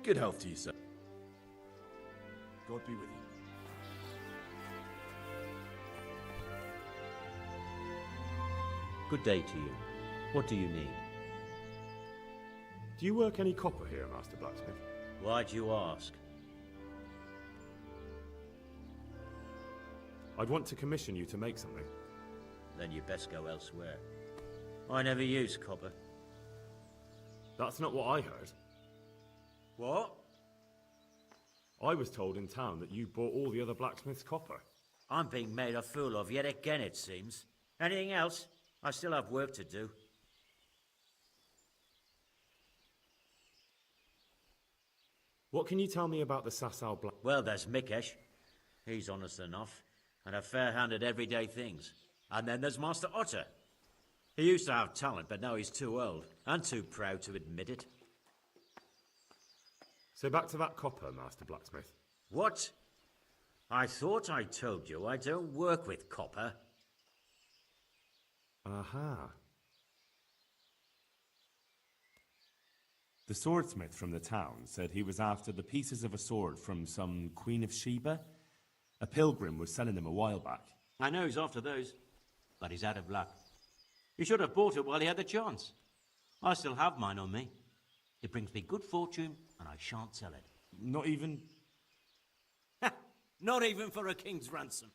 Good health to you, sir. God be with you. Good day to you. What do you need? Do you work any copper here, Master Blacksmith? Why'd you ask? I'd want to commission you to make something. Then you best go elsewhere. I never use copper. That's not what I heard. What? I was told in town that you bought all the other blacksmiths' copper. I'm being made a fool of yet again, it seems. Anything else? I still have work to do. What can you tell me about the Sasau Black... Well, there's Mikesh. He's honest enough, and a fair hand at everyday things. And then there's Master Otter. He used to have talent, but now he's too old, and too proud to admit it. So back to that copper, Master Blacksmith. What? I thought I told you I don't work with copper. Aha. The swordsmith from the town said he was after the pieces of a sword from some Queen of Sheba. A pilgrim was selling them a while back. I know he's after those, but he's out of luck. He should have bought it while he had the chance. I still have mine on me. It brings me good fortune, and I shan't sell it. Not even... Not even for a king's ransom.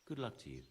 Good luck to you.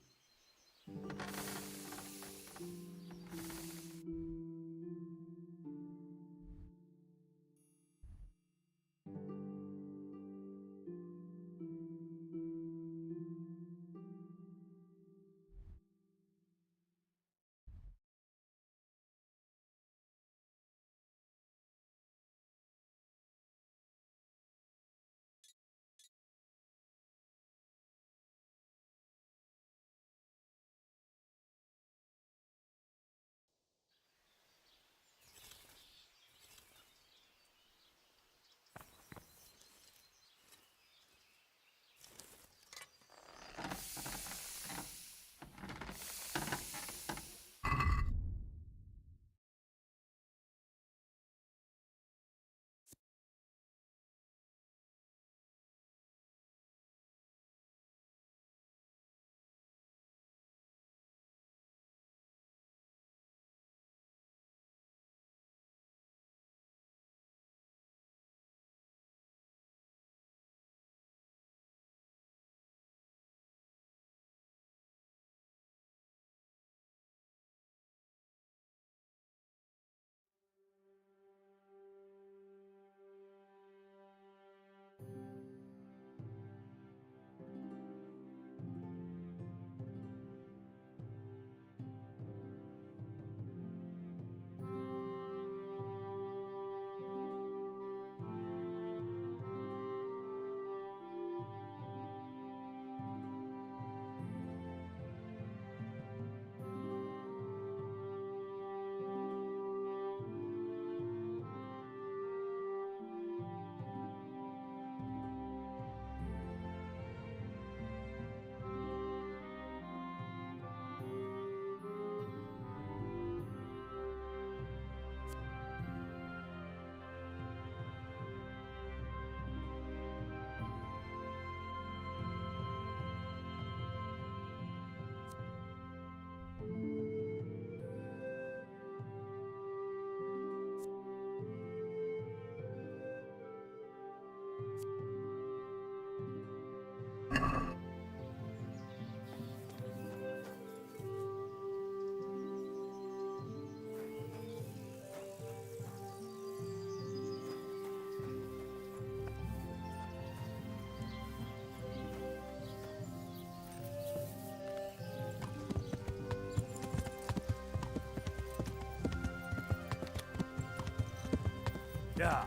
Yeah.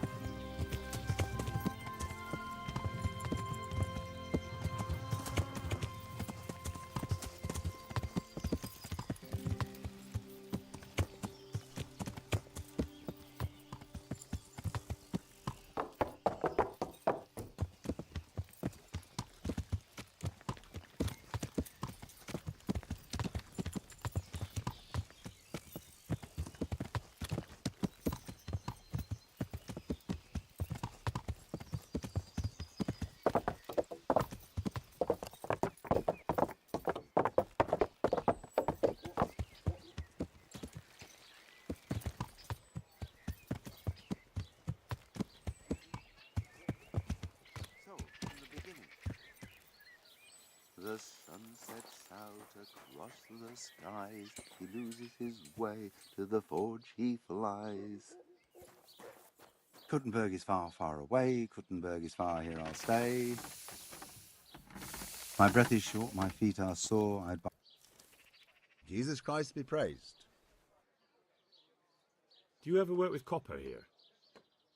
sets out across the skies. He loses his way, to the forge he flies. Kuttenberg is far, far away. Kuttenberg is far, here I'll stay. My breath is short, my feet are sore. Jesus Christ be praised. Do you ever work with copper here?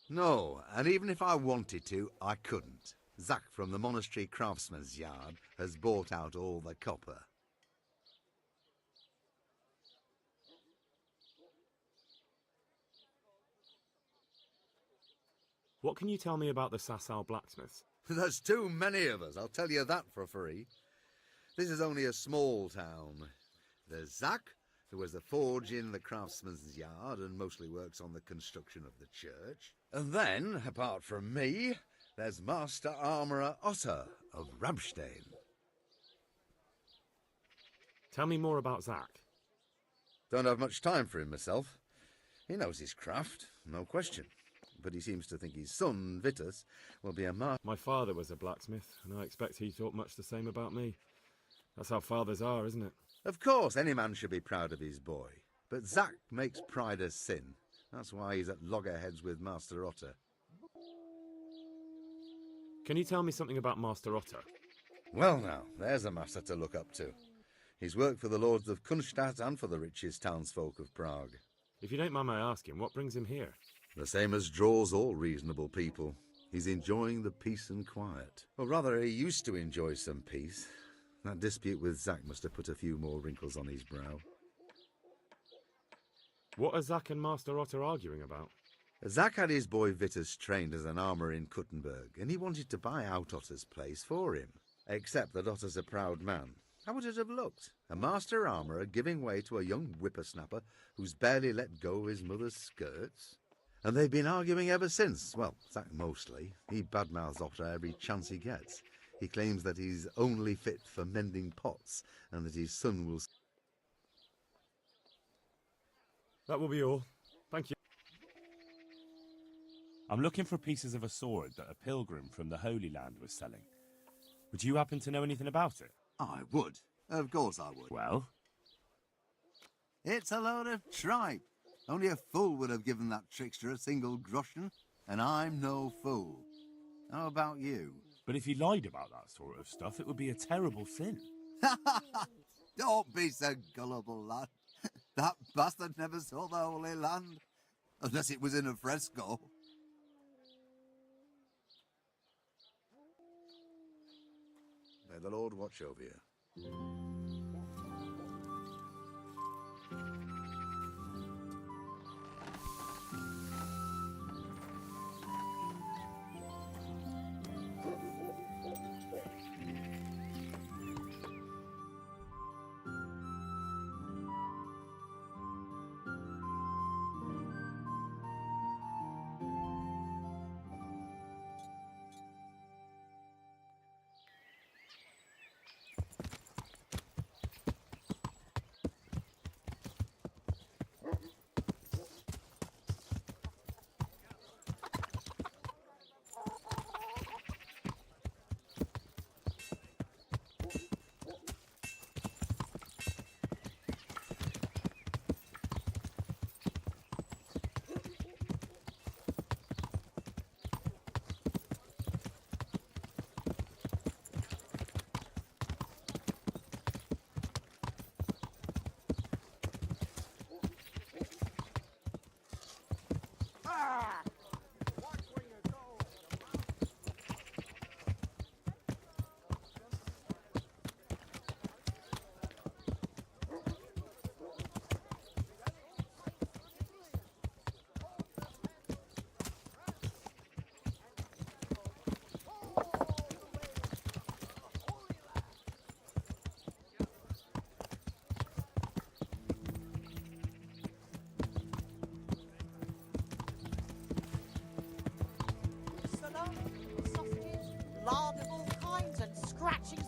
No, and even if I wanted to, I couldn't. Zach from the monastery craftsman's yard has bought out all the copper. What can you tell me about the Sasau blacksmiths? There's too many of us, I'll tell you that for free. This is only a small town. There's Zach, who has a forge in the craftsman's yard and mostly works on the construction of the church. And then, apart from me, there's Master Armourer Otter of Ramstein. Tell me more about Zach. Don't have much time for him myself. He knows his craft, no question. But he seems to think his son, Vitus, will be a master. My father was a blacksmith, and I expect he thought much the same about me. That's how fathers are, isn't it? Of course, any man should be proud of his boy. But Zach makes pride a sin. That's why he's at loggerheads with Master Otter. Can you tell me something about Master Otter? Well now, there's a master to look up to. He's worked for the lords of Kunstadt and for the richest townsfolk of Prague. If you don't mind my asking, what brings him here? The same as draws all reasonable people. He's enjoying the peace and quiet. Or rather, he used to enjoy some peace. That dispute with Zach must have put a few more wrinkles on his brow. What are Zach and Master Otter arguing about? Zach had his boy Vitus trained as an armourer in Kuttenberg, and he wanted to buy out Otter's place for him. Except that Otter's a proud man. How would it have looked? A master armourer giving way to a young whippersnapper who's barely let go of his mother's skirts? And they've been arguing ever since. Well, Zach mostly. He badmouths Otter every chance he gets. He claims that he's only fit for mending pots, and that his son will... That will be all. Thank you. I'm looking for pieces of a sword that a pilgrim from the Holy Land was selling. Would you happen to know anything about it? I would. Of course I would. Well? It's a load of tripe. Only a fool would have given that trickster a single groschen, and I'm no fool. How about you? But if he lied about that sort of stuff, it would be a terrible sin. Don't be so gullible, lad. That bastard never saw the Holy Land, unless it was in a fresco. May the Lord watch over you.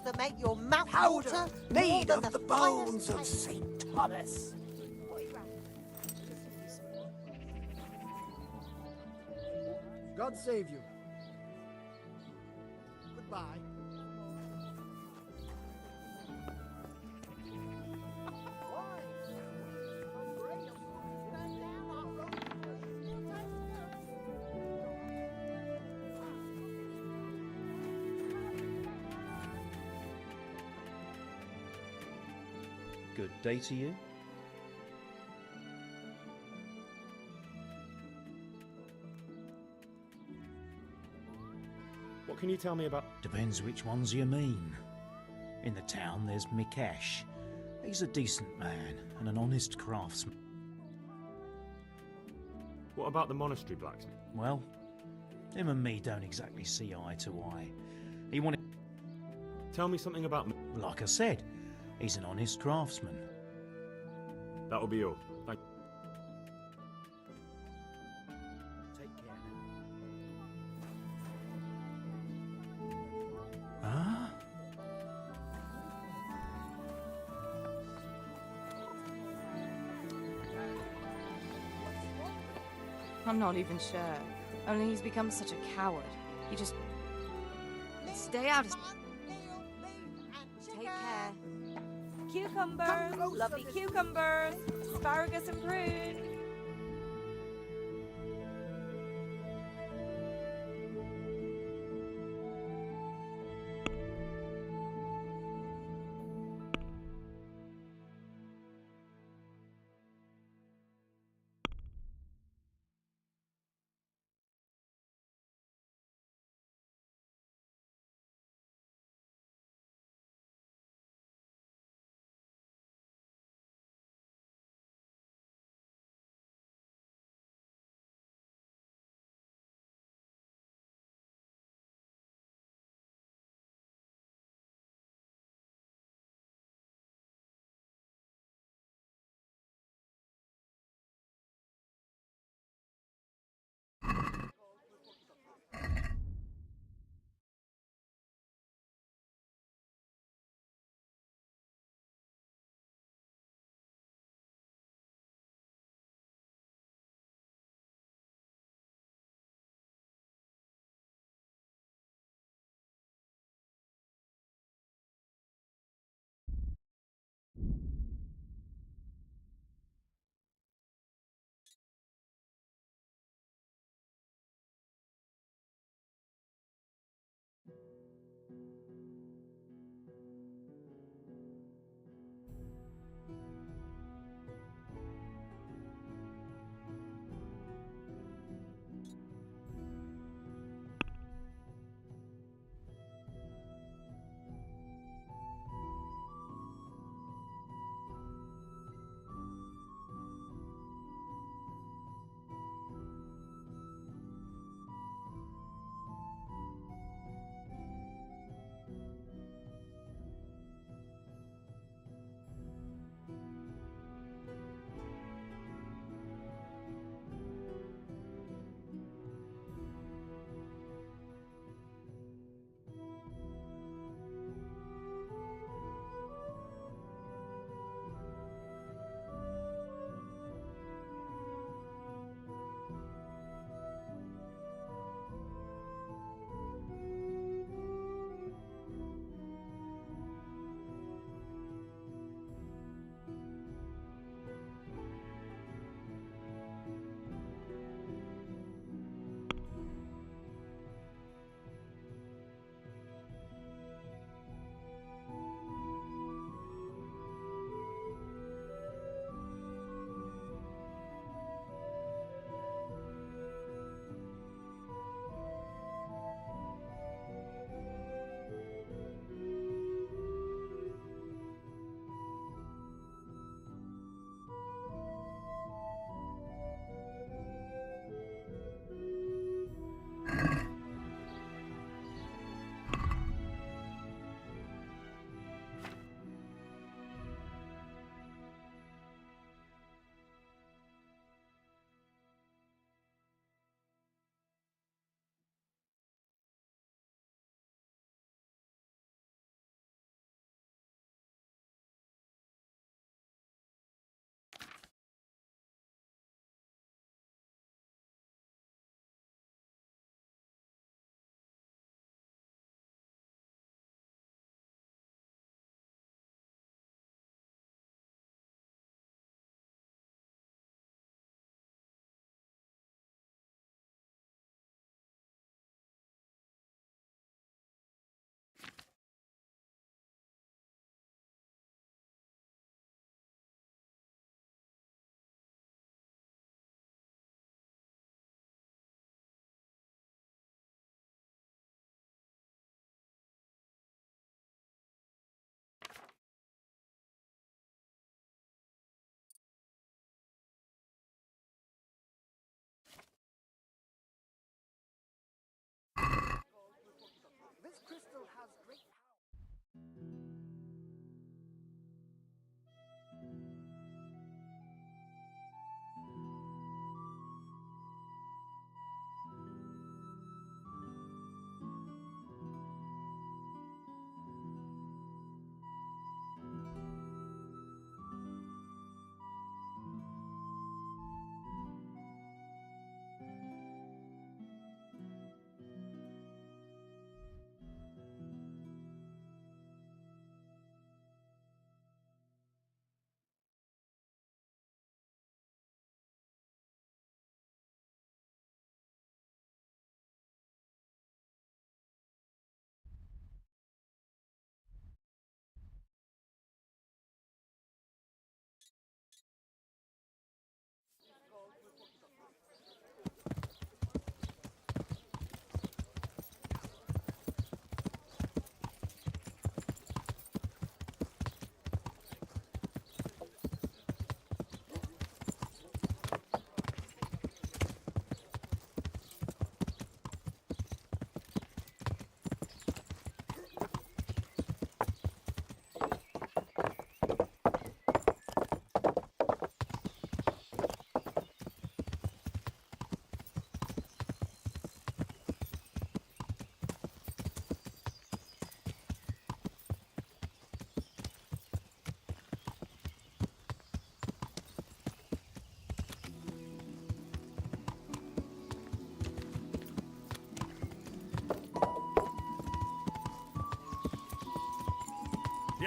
That make your mouth Powder water made more of than the bones of St. Thomas. God save you. Goodbye. Good day to you. What can you tell me about... Depends which ones you mean. In the town, there's Mikesh. He's a decent man and an honest craftsman. What about the monastery blacksmith? Well, him and me don't exactly see eye to eye. He wanted... Tell me something about... Like I said, he's an honest craftsman. That'll be all. Thank... Take care now. Huh? I'm not even sure. Only he's become such a coward. He just... Stay out of... Take care. Cucumbers! Lovely cucumbers! Asparagus and prune!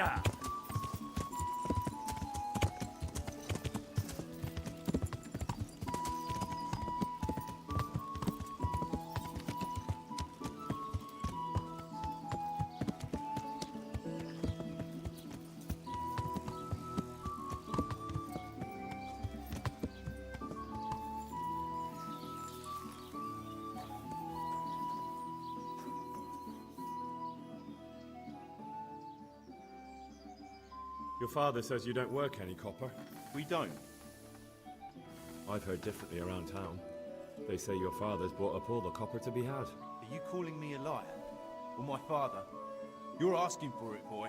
Yeah. Your father says you don't work any copper. We don't. I've heard differently around town. They say your father's bought up all the copper to be had. Are you calling me a liar? Or my father? You're asking for it, boy.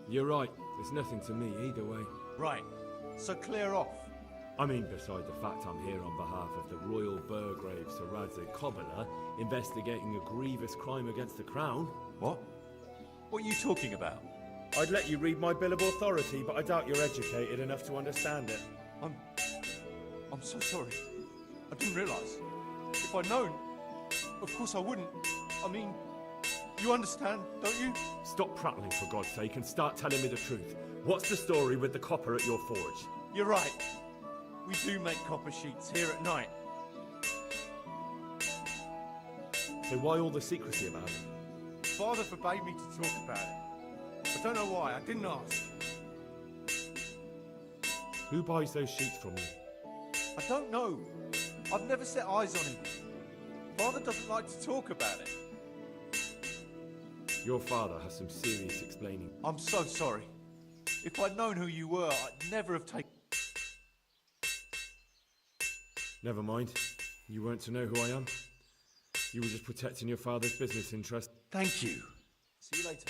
You're right. It's nothing to me either way. Right. So clear off. I mean, beside the fact I'm here on behalf of the Royal Burgrave Sir Radzig Cobbler, investigating a grievous crime against the Crown. What? What are you talking about? I'd let you read my Bill of Authority, but I doubt you're educated enough to understand it. I'm so sorry. I didn't realise. If I'd known, of course I wouldn't. I mean, you understand, don't you? Stop prattling, for God's sake, and start telling me the truth. What's the story with the copper at your forge? You're right. We do make copper sheets here at night. So why all the secrecy about it? Father forbade me to talk about it. I don't know why. I didn't ask. Who buys those sheets from you? I don't know. I've never set eyes on him. Father doesn't like to talk about it. Your father has some serious explaining. I'm so sorry. If I'd known who you were, I'd never have taken... Never mind. You weren't to know who I am. You were just protecting your father's business interest. Thank you. See you later.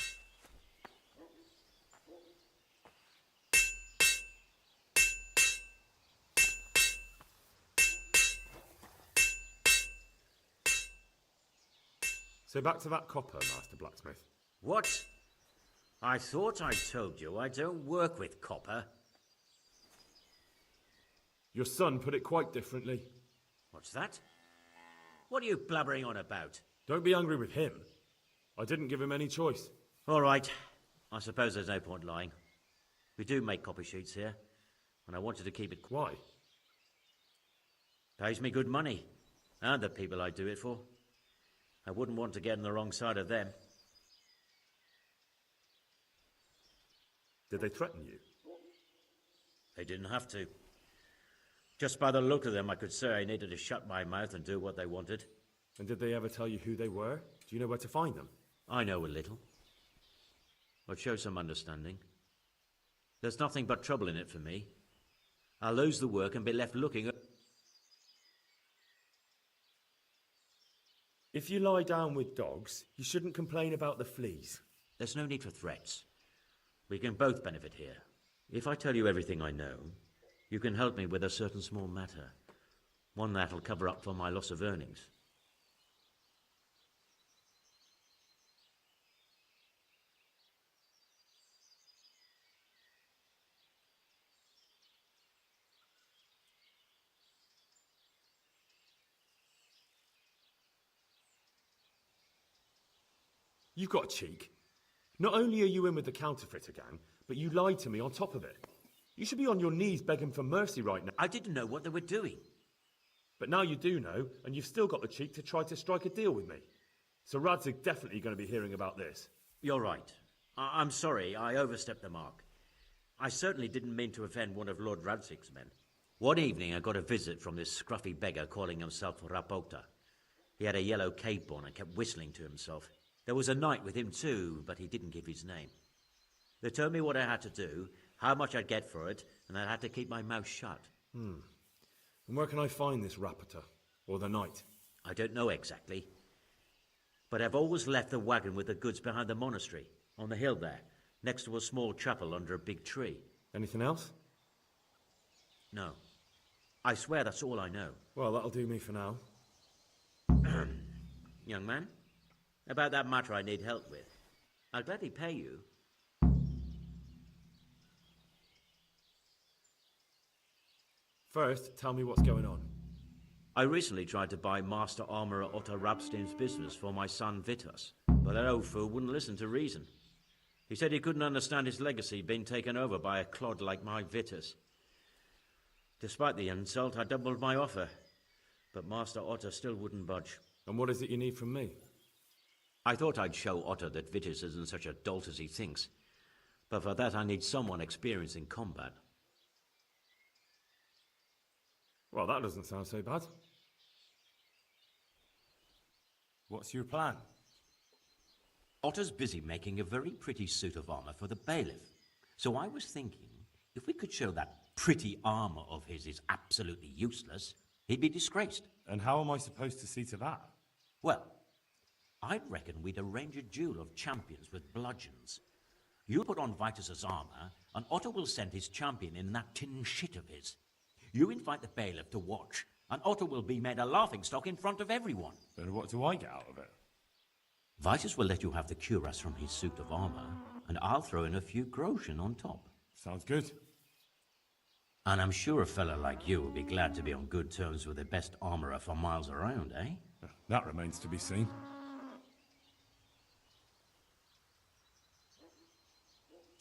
So back to that copper, Master Blacksmith. What? I thought I told you I don't work with copper. Your son put it quite differently. What's that? What are you blabbering on about? Don't be angry with him. I didn't give him any choice. All right. I suppose there's no point lying. We do make copper sheets here, and I wanted to keep it... Why? Pays me good money, and the people I do it for. I wouldn't want to get on the wrong side of them. Did they threaten you? They didn't have to. Just by the look of them, I could say I needed to shut my mouth and do what they wanted. And did they ever tell you who they were? Do you know where to find them? I know a little. I'd show some understanding. There's nothing but trouble in it for me. I'll lose the work and be left looking at... If you lie down with dogs, you shouldn't complain about the fleas. There's no need for threats. We can both benefit here. If I tell you everything I know, you can help me with a certain small matter. One that'll cover up for my loss of earnings. You've got a cheek. Not only are you in with the counterfeiter gang, but you lied to me on top of it. You should be on your knees begging for mercy right now. I didn't know what they were doing. But now you do know, and you've still got the cheek to try to strike a deal with me. So Radzig's definitely going to be hearing about this. You're right. I'm sorry, I overstepped the mark. I certainly didn't mean to offend one of Lord Radzig's men. One evening I got a visit from this scruffy beggar calling himself Rapota. He had a yellow cape on and kept whistling to himself. There was a knight with him too, but he didn't give his name. They told me what I had to do, how much I'd get for it, and I had to keep my mouth shut. And where can I find this Rapota? Or the knight? I don't know exactly. But I've always left the wagon with the goods behind the monastery, on the hill there, next to a small chapel under a big tree. Anything else? No. I swear that's all I know. Well, that'll do me for now. Young man, about that matter I need help with. I'll gladly pay you. First, tell me what's going on. I recently tried to buy Master Armourer Otto Rabstein's business for my son Vitus, but that old fool wouldn't listen to reason. He said he couldn't understand his legacy being taken over by a clod like my Vitus. Despite the insult, I doubled my offer, but Master Otto still wouldn't budge. And what is it you need from me? I thought I'd show Otto that Vitus isn't such a dolt as he thinks, but for that I need someone experienced in combat. Well, that doesn't sound so bad. What's your plan? Otto's busy making a very pretty suit of armor for the bailiff. So I was thinking, if we could show that pretty armor of his is absolutely useless, he'd be disgraced. And how am I supposed to see to that? Well, I'd reckon we'd arrange a duel of champions with bludgeons. You put on Vitus's armor, and Otto will send his champion in that tin shit of his. You invite the bailiff to watch, and Otto will be made a laughingstock in front of everyone. But what do I get out of it? Vitus will let you have the cuirass from his suit of armor, and I'll throw in a few groschen on top. Sounds good. And I'm sure a fella like you will be glad to be on good terms with the best armorer for miles around, eh? That remains to be seen.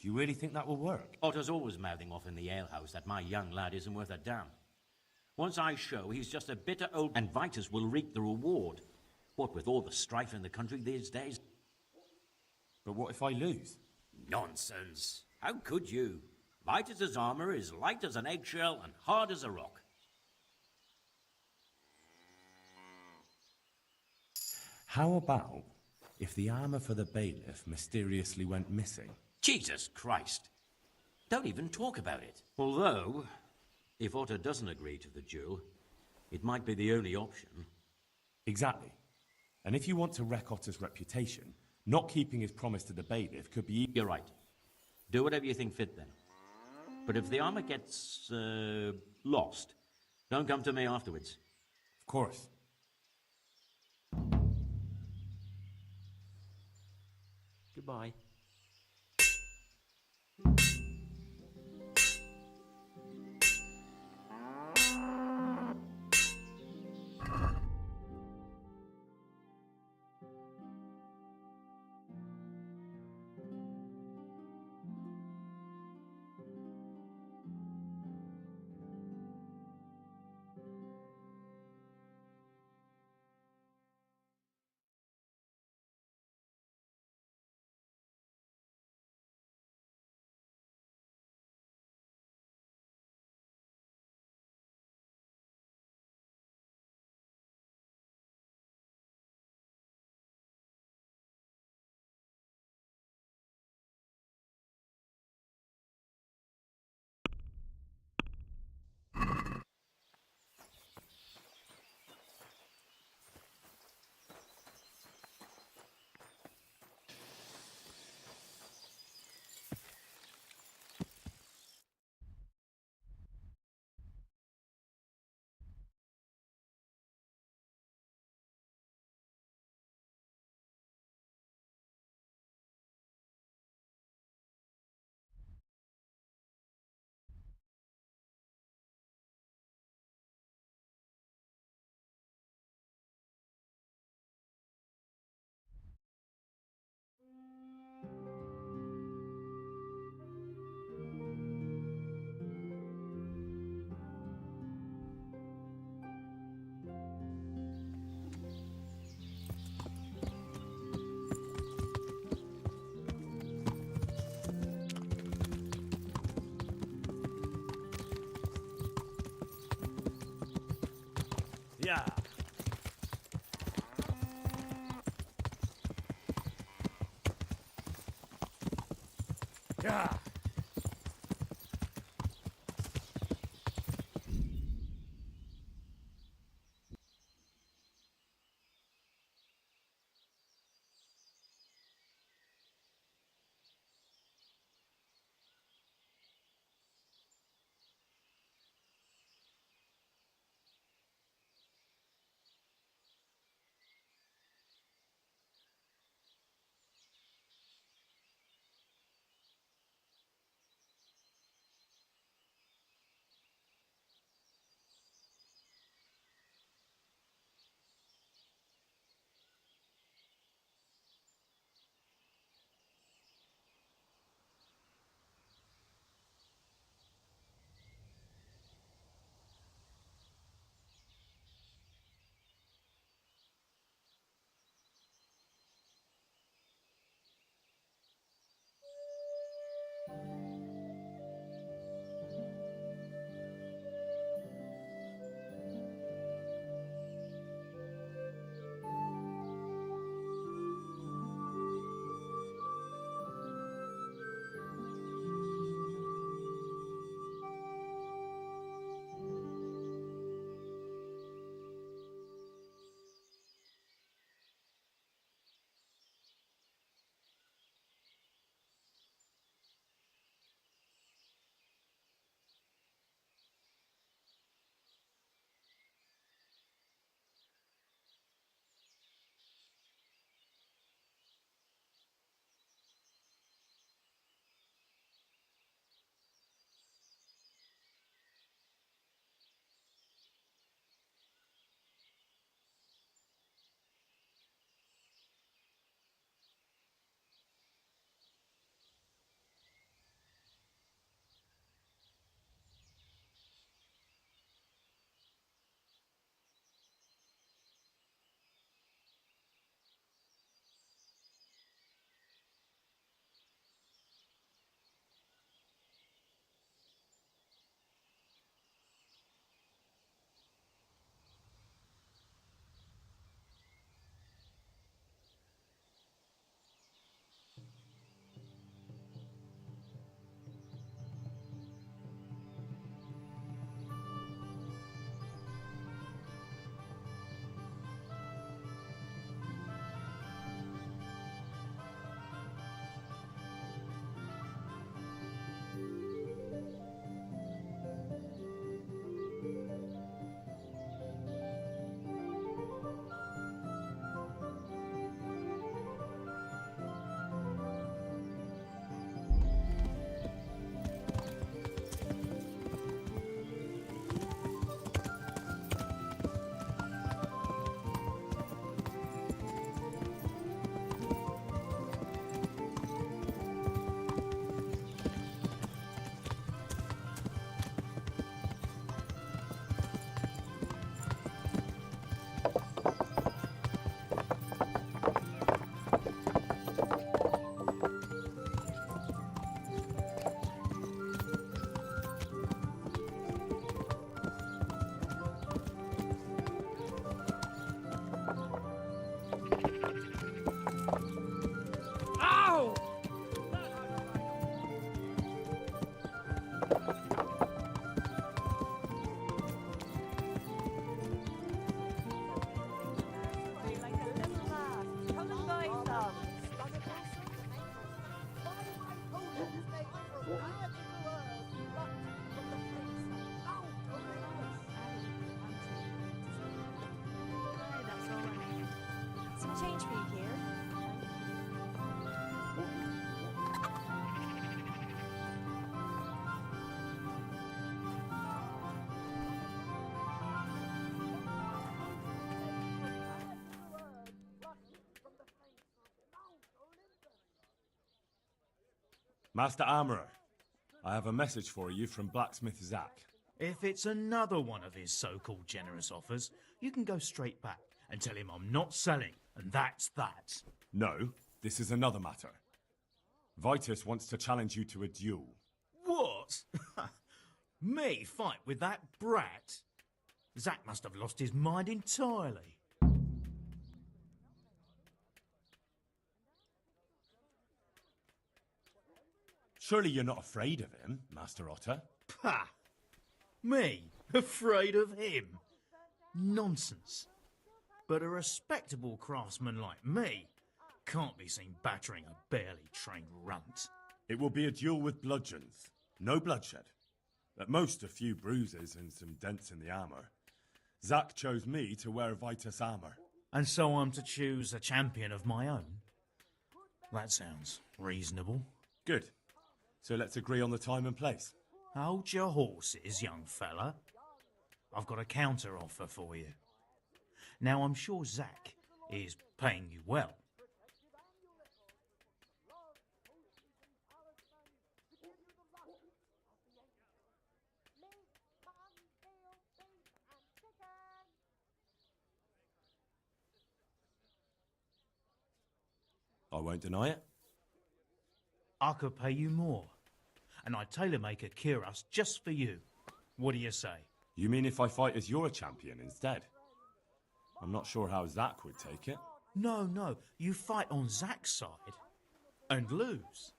Do you really think that will work? Otto's always mouthing off in the alehouse that my young lad isn't worth a damn. Once I show he's just a bitter old... And Vitus will reap the reward. What with all the strife in the country these days? But what if I lose? Nonsense. How could you? Vitus's armor is light as an eggshell and hard as a rock. How about if the armor for the bailiff mysteriously went missing? Jesus Christ. Don't even talk about it. Although, if Otto doesn't agree to the duel, it might be the only option. Exactly. And if you want to wreck Otto's reputation, not keeping his promise to the bailiff could be... You're right. Do whatever you think fit then. But if the armor gets, lost, don't come to me afterwards. Of course. Goodbye. Yeah. Yeah. change for you here. Master Armourer, I have a message for you from Blacksmith Zack. If it's another one of his so-called generous offers, you can go straight back and tell him I'm not selling, and that's that. No, this is another matter. Vitus wants to challenge you to a duel. What? Me fight with that brat? Zack must have lost his mind entirely. Surely you're not afraid of him, Master Otter? Pah! Me? Afraid of him? Nonsense. But a respectable craftsman like me can't be seen battering a barely trained runt. It will be a duel with bludgeons. No bloodshed. At most, a few bruises and some dents in the armour. Zack chose me to wear Vitus armour. And so I'm to choose a champion of my own? That sounds reasonable. Good. So let's agree on the time and place. Hold your horses, young fella. I've got a counter offer for you. Now, I'm sure Zack is paying you well. I won't deny it. I could pay you more, and I'd tailor-make a cuirass just for you. What do you say? You mean if I fight as your champion instead? I'm not sure how Zack would take it. No, you fight on Zack's side and lose.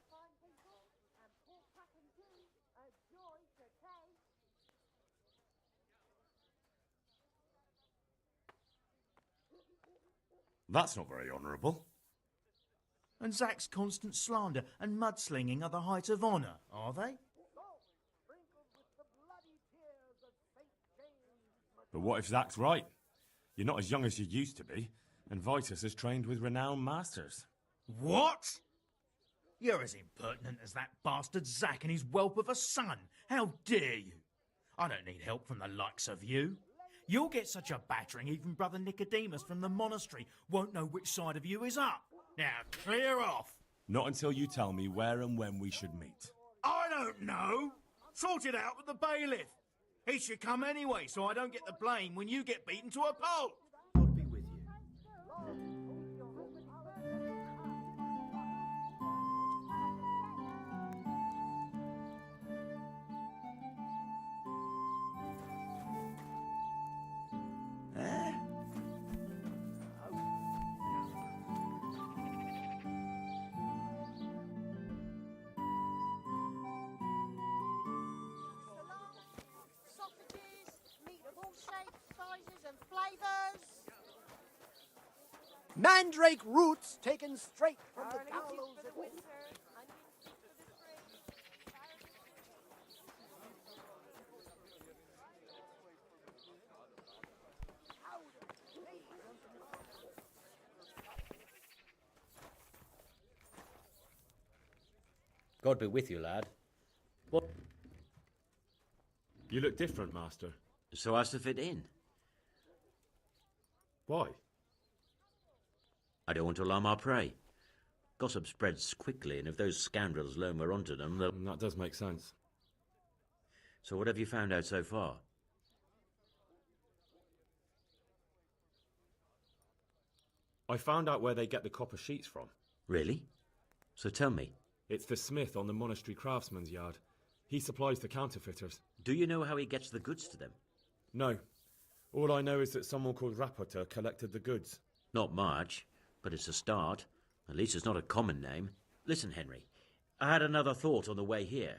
That's not very honourable. And Zack's constant slander and mudslinging are the height of honour, are they? But what if Zack's right? You're not as young as you used to be, and Vitus has trained with renowned masters. What? You're as impertinent as that bastard Zack and his whelp of a son. How dare you? I don't need help from the likes of you. You'll get such a battering even Brother Nicodemus from the monastery won't know which side of you is up. Now, clear off. Not until you tell me where and when we should meet. I don't know. Sort it out with the bailiff. He should come anyway, so I don't get the blame when you get beaten to a pulp. God be with you. Mandrake roots taken straight from the gallows of Winter. God be with you, lad. What? You look different, Master. So as to fit in. Why? I don't want to alarm our prey. Gossip spreads quickly, and if those scoundrels learn we're onto them, they'll... That does make sense. So what have you found out so far? I found out where they get the copper sheets from. Really? So tell me. It's the smith on the monastery craftsman's yard. He supplies the counterfeiters. Do you know how he gets the goods to them? No. All I know is that someone called Rapota collected the goods. Not much, but it's a start. At least it's not a common name. Listen, Henry, I had another thought on the way here.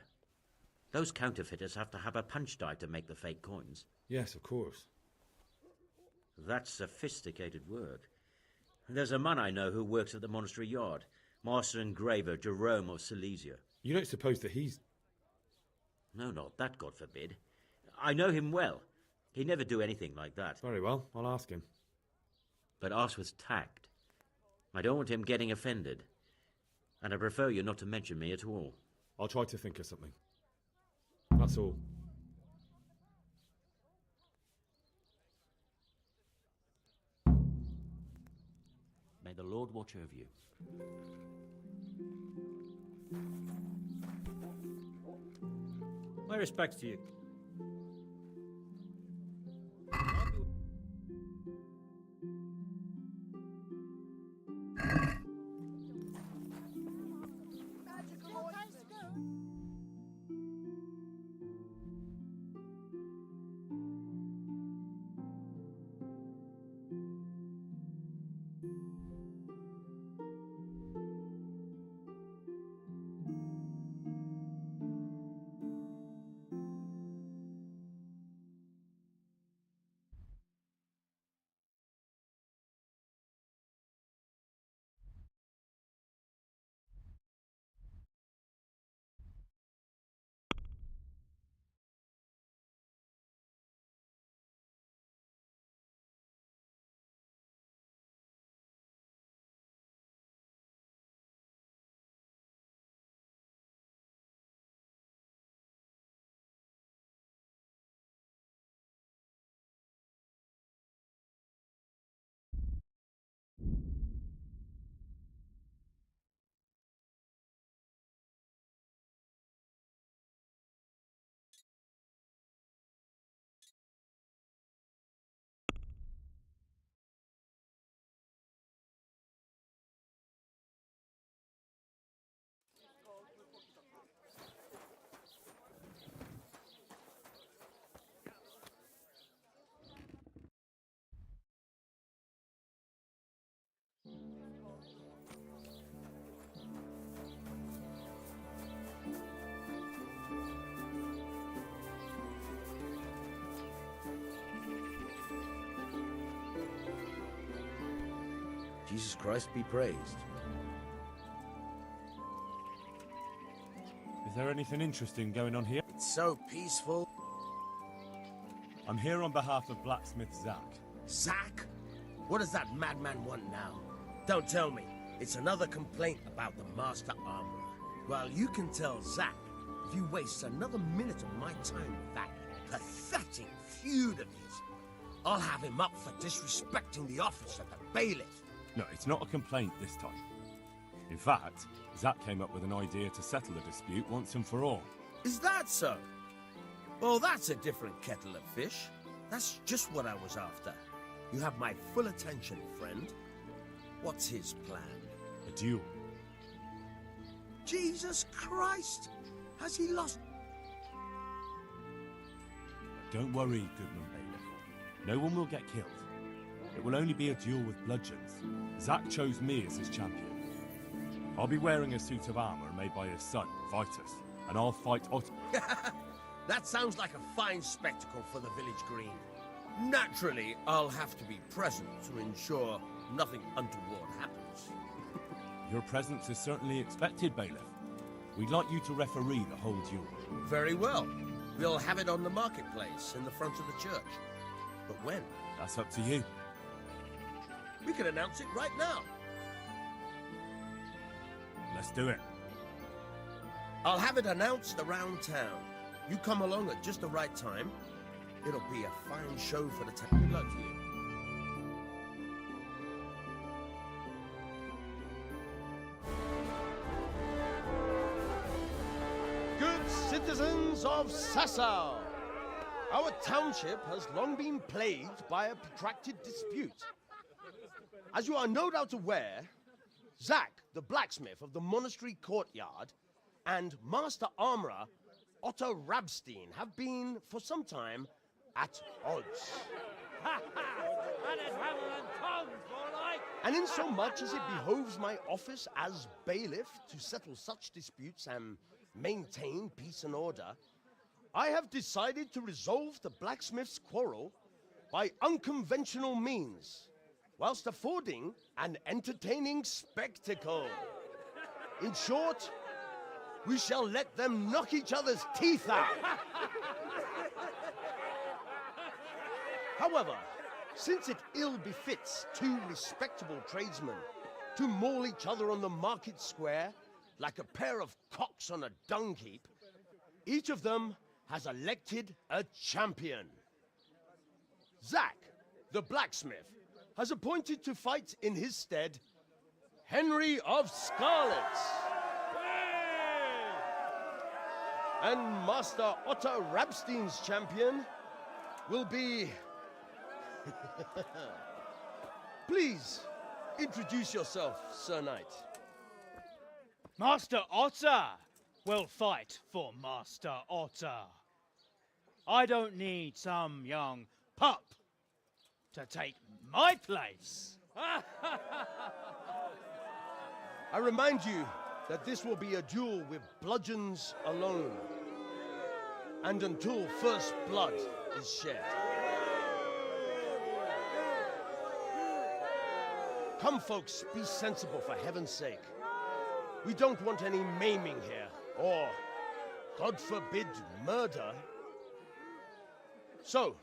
Those counterfeiters have to have a punch die to make the fake coins. Yes, of course. That's sophisticated work. There's a man I know who works at the monastery yard, Master Engraver Jerome of Silesia. You don't suppose that he's... No, not that, God forbid. I know him well. He'd never do anything like that. Very well, I'll ask him. But ask with tact. I don't want him getting offended. And I prefer you not to mention me at all. I'll try to think of something. That's all. May the Lord watch over you. My respects to you. Jesus Christ be praised. Is there anything interesting going on here? It's so peaceful. I'm here on behalf of blacksmith Zach. Zach? What does that madman want now? Don't tell me. It's another complaint about the Master Armorer. Well, you can tell Zach if you waste another minute of my time with that pathetic feud of his, I'll have him up for disrespecting the office of the bailiff. No, it's not a complaint this time. In fact, Zach came up with an idea to settle the dispute once and for all. Is that so? Well, that's a different kettle of fish. That's just what I was after. You have my full attention, friend. What's his plan? A duel. Jesus Christ! Has he lost? Don't worry, Goodman Bailiff. No one will get killed. It will only be a duel with bludgeons. Zach chose me as his champion. I'll be wearing a suit of armor made by his son, Vitus, and I'll fight Otto. That sounds like a fine spectacle for the village green. Naturally, I'll have to be present to ensure nothing untoward happens. Your presence is certainly expected, Bailiff. We'd like you to referee the whole duel. Very well. We'll have it on the marketplace in the front of the church. But when? That's up to you. We can announce it right now. Let's do it. I'll have it announced around town. You come along at just the right time. It'll be a fine show for the town. Good luck to you. Good citizens of Sasau, our township has long been plagued by a protracted dispute. As you are no doubt aware, Zach, the blacksmith of the monastery courtyard, and Master Armorer Otto Rabstein have been, for some time, at odds. And insomuch as it behoves my office as bailiff to settle such disputes and maintain peace and order, I have decided to resolve the blacksmith's quarrel by unconventional means, whilst affording an entertaining spectacle. In short, we shall let them knock each other's teeth out. However, since it ill befits two respectable tradesmen to maul each other on the market square like a pair of cocks on a dung heap, each of them has elected a champion. Zack, the blacksmith, has appointed to fight in his stead Henry of Scarlet. And Master Otto Rabstein's champion will be... Please, introduce yourself, Sir Knight. Master Otter will fight for Master Otter. I don't need some young pup to take my place. I remind you that this will be a duel with bludgeons alone, and until first blood is shed. Come, folks, be sensible for heaven's sake. We don't want any maiming here, or, God forbid, murder. So,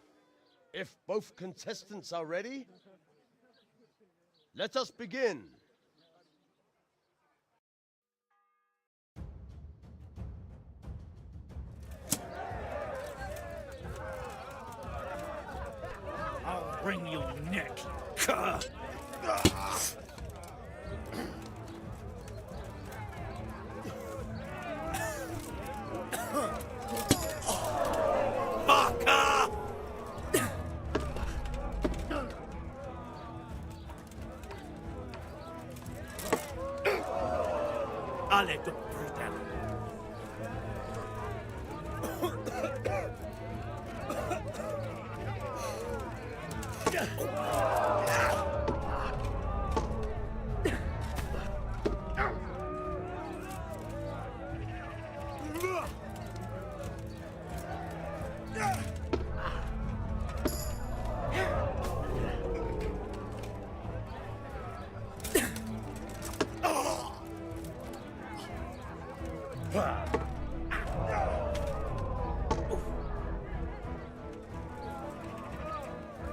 if both contestants are ready, let us begin. I'll wring your neck, cur! Allez, de putain!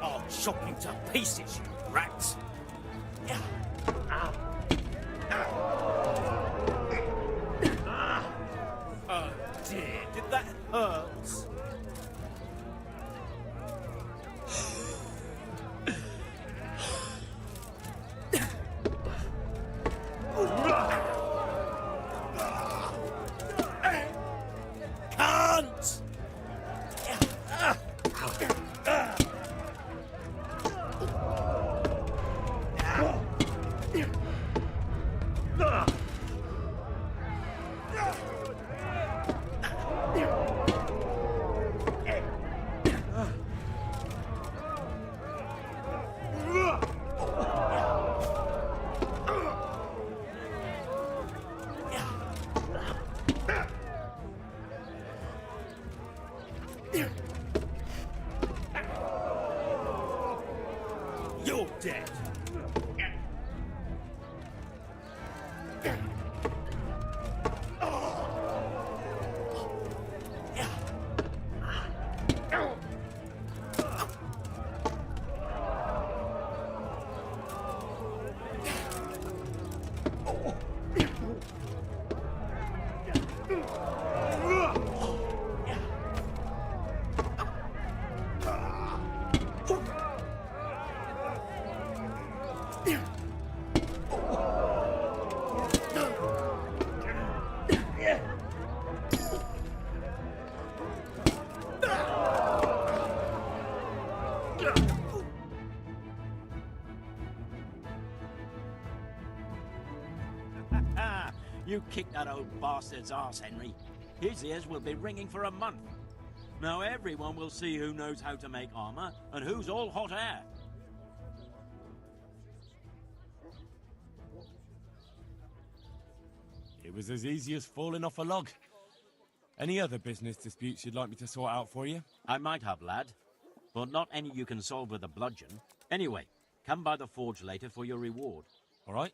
I'll chop you to pieces, you rats! Oh dear, did that hurt? Can't! You're dead. You kicked that old bastard's arse, Henry. His ears will be ringing for a month. Now everyone will see who knows how to make armor and who's all hot air. It was as easy as falling off a log. Any other business disputes you'd like me to sort out for you? I might have, lad, but not any you can solve with a bludgeon. Anyway, come by the forge later for your reward. All right?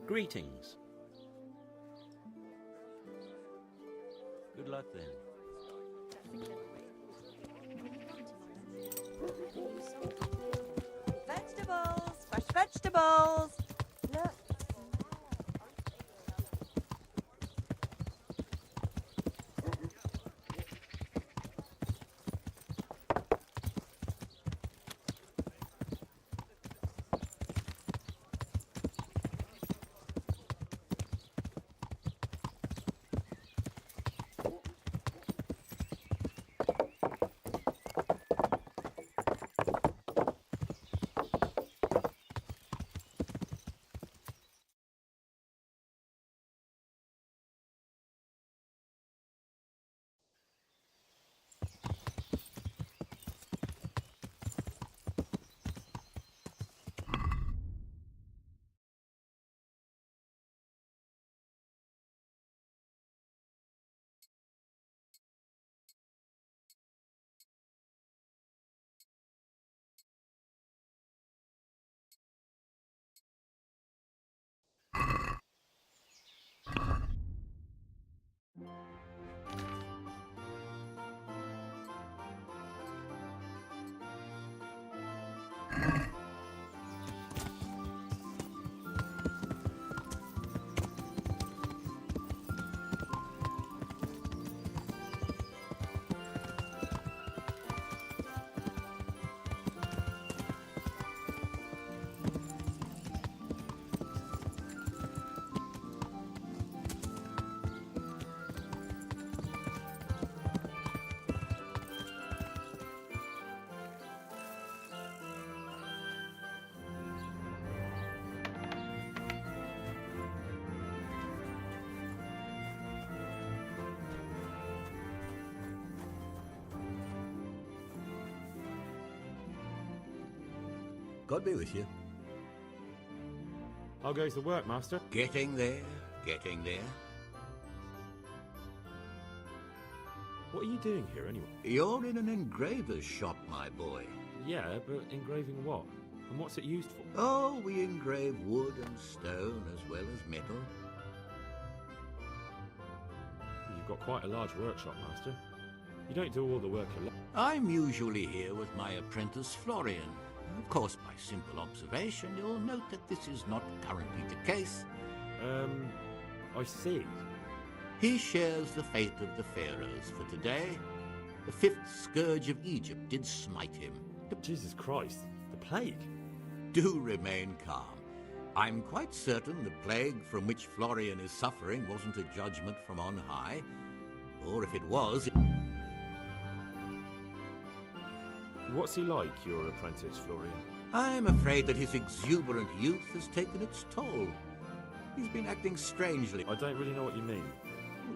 Greetings. Good luck then. Vegetables! Fresh vegetables! Look. God be with you. How goes the work, Master? Getting there, getting there. What are you doing here, anyway? You're in an engraver's shop, my boy. Yeah, but engraving what? And what's it used for? Oh, we engrave wood and stone as well as metal. You've got quite a large workshop, Master. You don't do all the work alone. I'm usually here with my apprentice, Florian. Of course, by simple observation, you'll note that this is not currently the case. I see. He shares the fate of the pharaohs for today. The fifth scourge of Egypt did smite him. Jesus Christ, the plague. Do remain calm. I'm quite certain the plague from which Florian is suffering wasn't a judgment from on high. Or if it was... What's he like, your apprentice, Florian? I'm afraid that his exuberant youth has taken its toll. He's been acting strangely. I don't really know what you mean.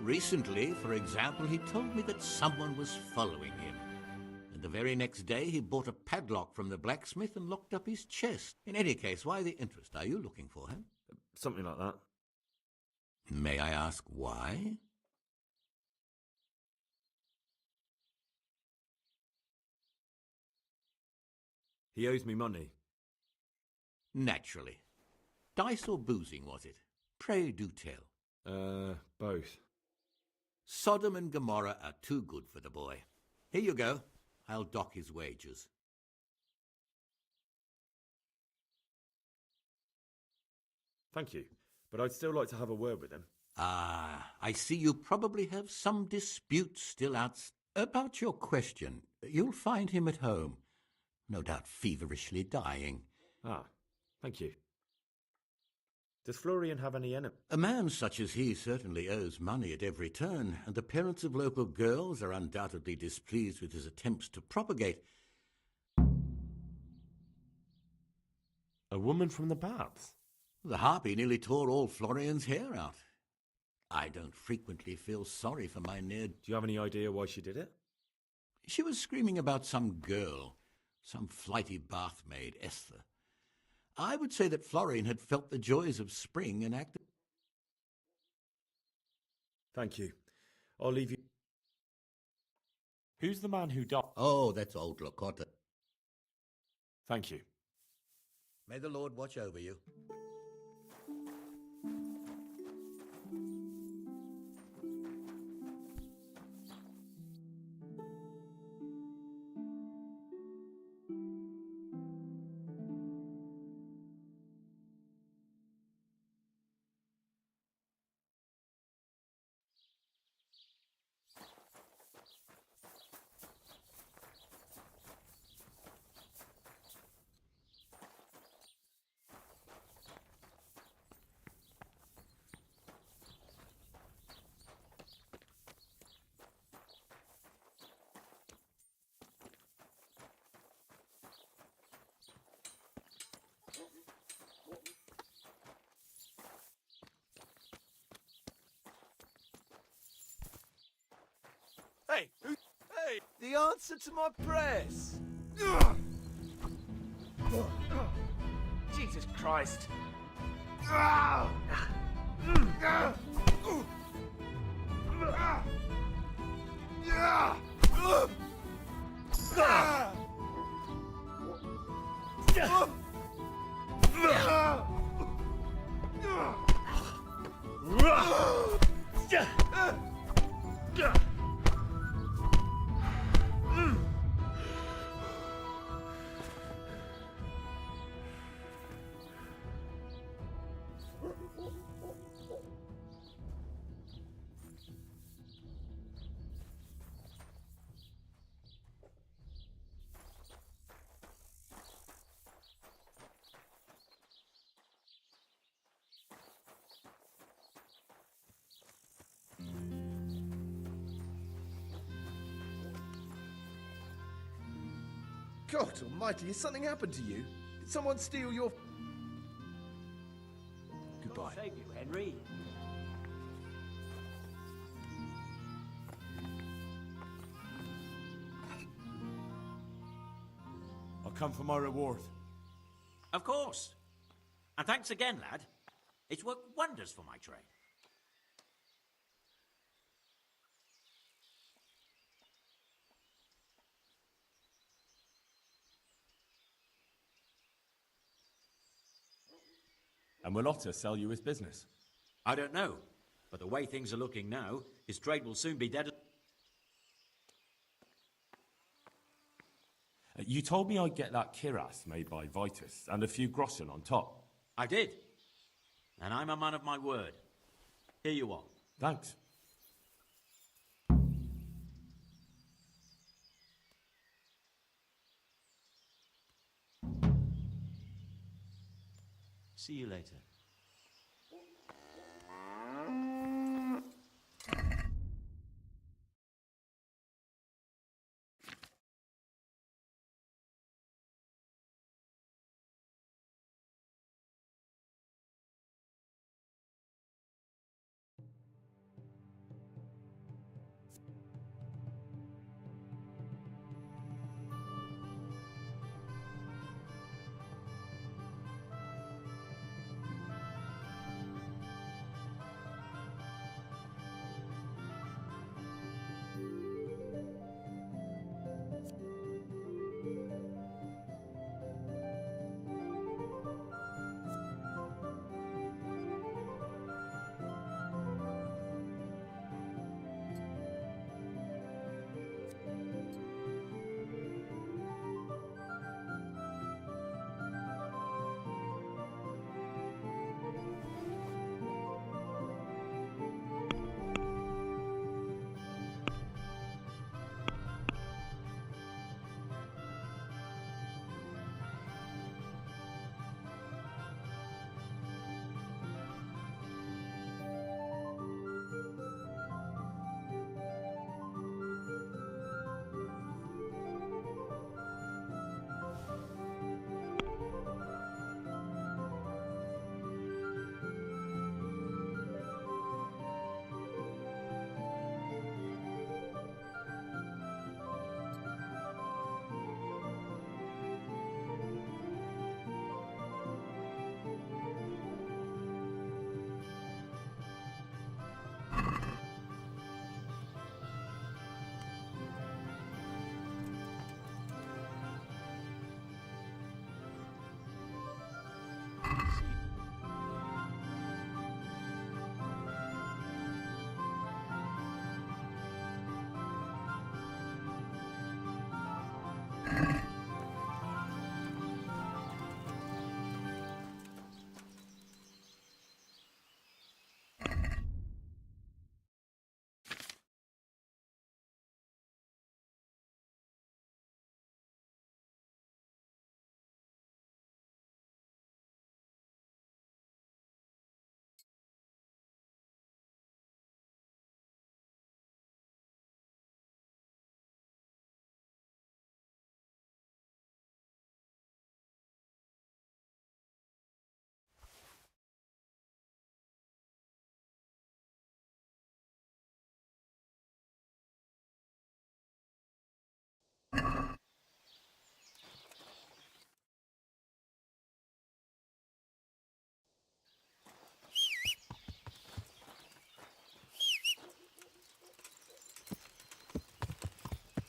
Recently, for example, he told me that someone was following him. And the very next day, he bought a padlock from the blacksmith and locked up his chest. In any case, why the interest? Are you looking for him? Something like that. May I ask why? He owes me money. Naturally. Dice or boozing, was it? Pray do tell. Both. Sodom and Gomorrah are too good for the boy. Here you go. I'll dock his wages. Thank you, but I'd still like to have a word with him. Ah, I see you probably have some dispute still out. About your question, you'll find him at home. No doubt feverishly dying. Ah, thank you. Does Florian have any enemy? A man such as he certainly owes money at every turn, and the parents of local girls are undoubtedly displeased with his attempts to propagate. A woman from the baths? The harpy nearly tore all Florian's hair out. I don't frequently feel sorry for my Ned. Do you have any idea why she did it? She was screaming about some girl, some flighty bath maid, Esther. I would say that Florian had felt the joys of spring and acted. Thank you. I'll leave you. Who's the man who died? Oh, that's old Lakota. Thank you. May the Lord watch over you. the answer to my prayers. Jesus Christ. God almighty, has something happened to you? Did someone steal your... Goodbye. God save you, Henry. I'll come for my reward. Of course. And thanks again, lad. It's worked wonders for my trade. And will Otter sell you his business? I don't know, but the way things are looking now, his trade will soon be dead. You told me I'd get that kiras made by Vitus and a few groschen on top. I did. And I'm a man of my word. Here you are. Thanks. See you later.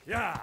Yeah!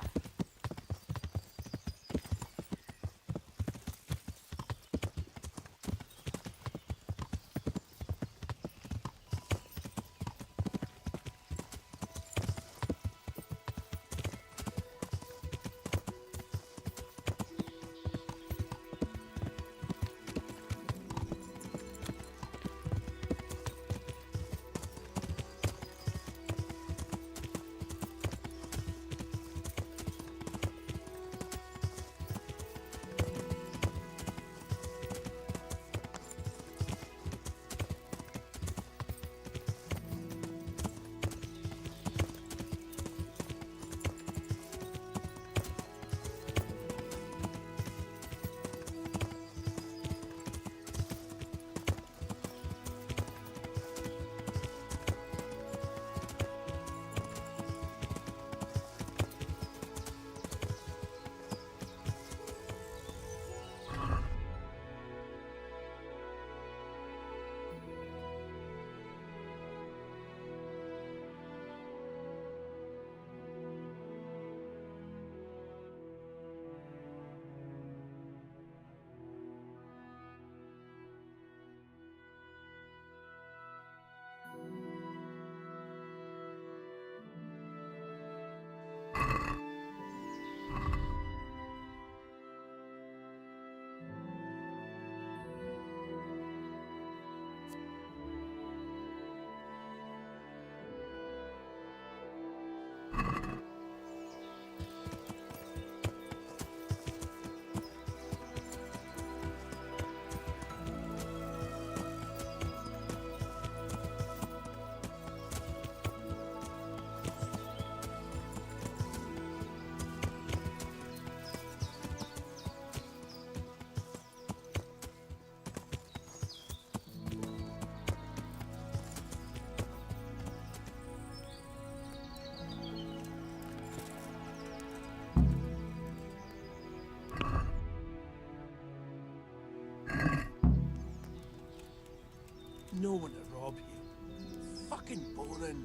No one to rob you. Fucking boring.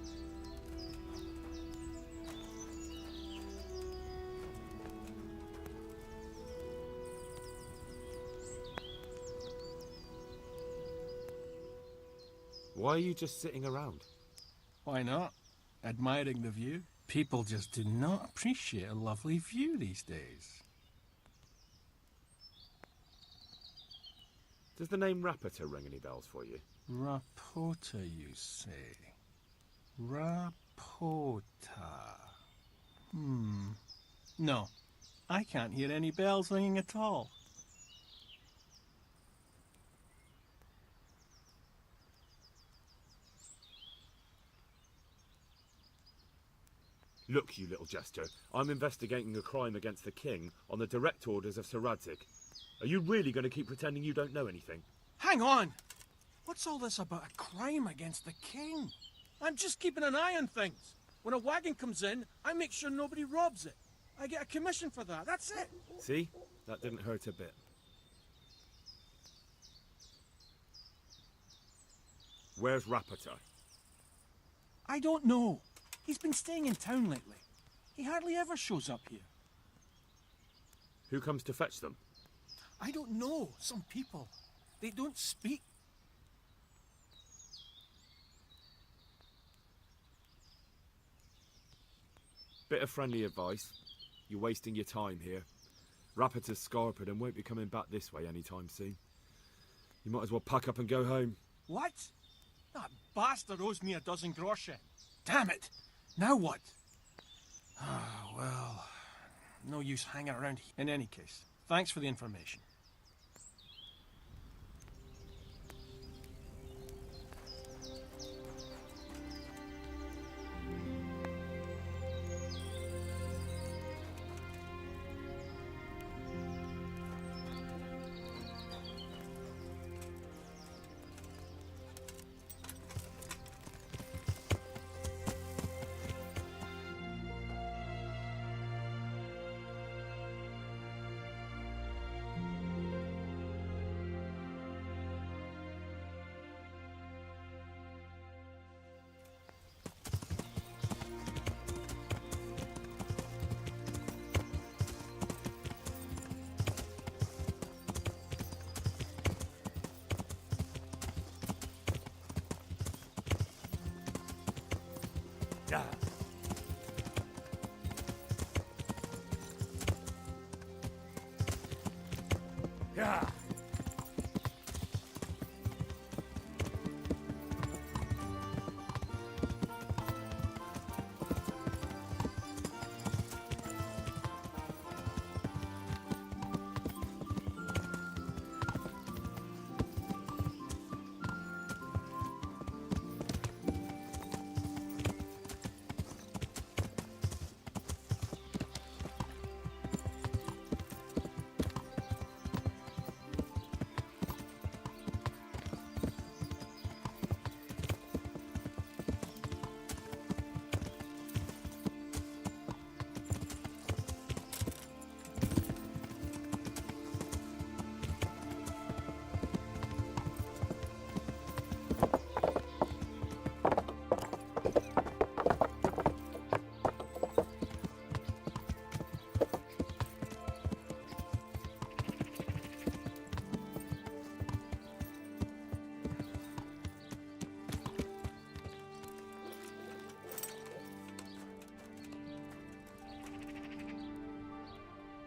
Why are you just sitting around? Why not? Admiring the view. People just do not appreciate a lovely view these days. Does the name Rapita ring any bells for you? Rapota, you say? Rapota. No, I can't hear any bells ringing at all. Look, you little jester, I'm investigating a crime against the king on the direct orders of Sir Radzig. Are you really going to keep pretending you don't know anything? Hang on! What's all this about a crime against the king? I'm just keeping an eye on things. When a wagon comes in, I make sure nobody robs it. I get a commission for that, that's it. See? That didn't hurt a bit. Where's Rapita? I don't know. He's been staying in town lately. He hardly ever shows up here. Who comes to fetch them? I don't know. Some people. They don't speak. Bit of friendly advice. You're wasting your time here. Rapita's scarpered and won't be coming back this way anytime soon. You might as well pack up and go home. What? That bastard owes me a dozen groschen. Damn it! Now what? Ah, well, no use hanging around here. In any case, thanks for the information. Yeah. Yeah.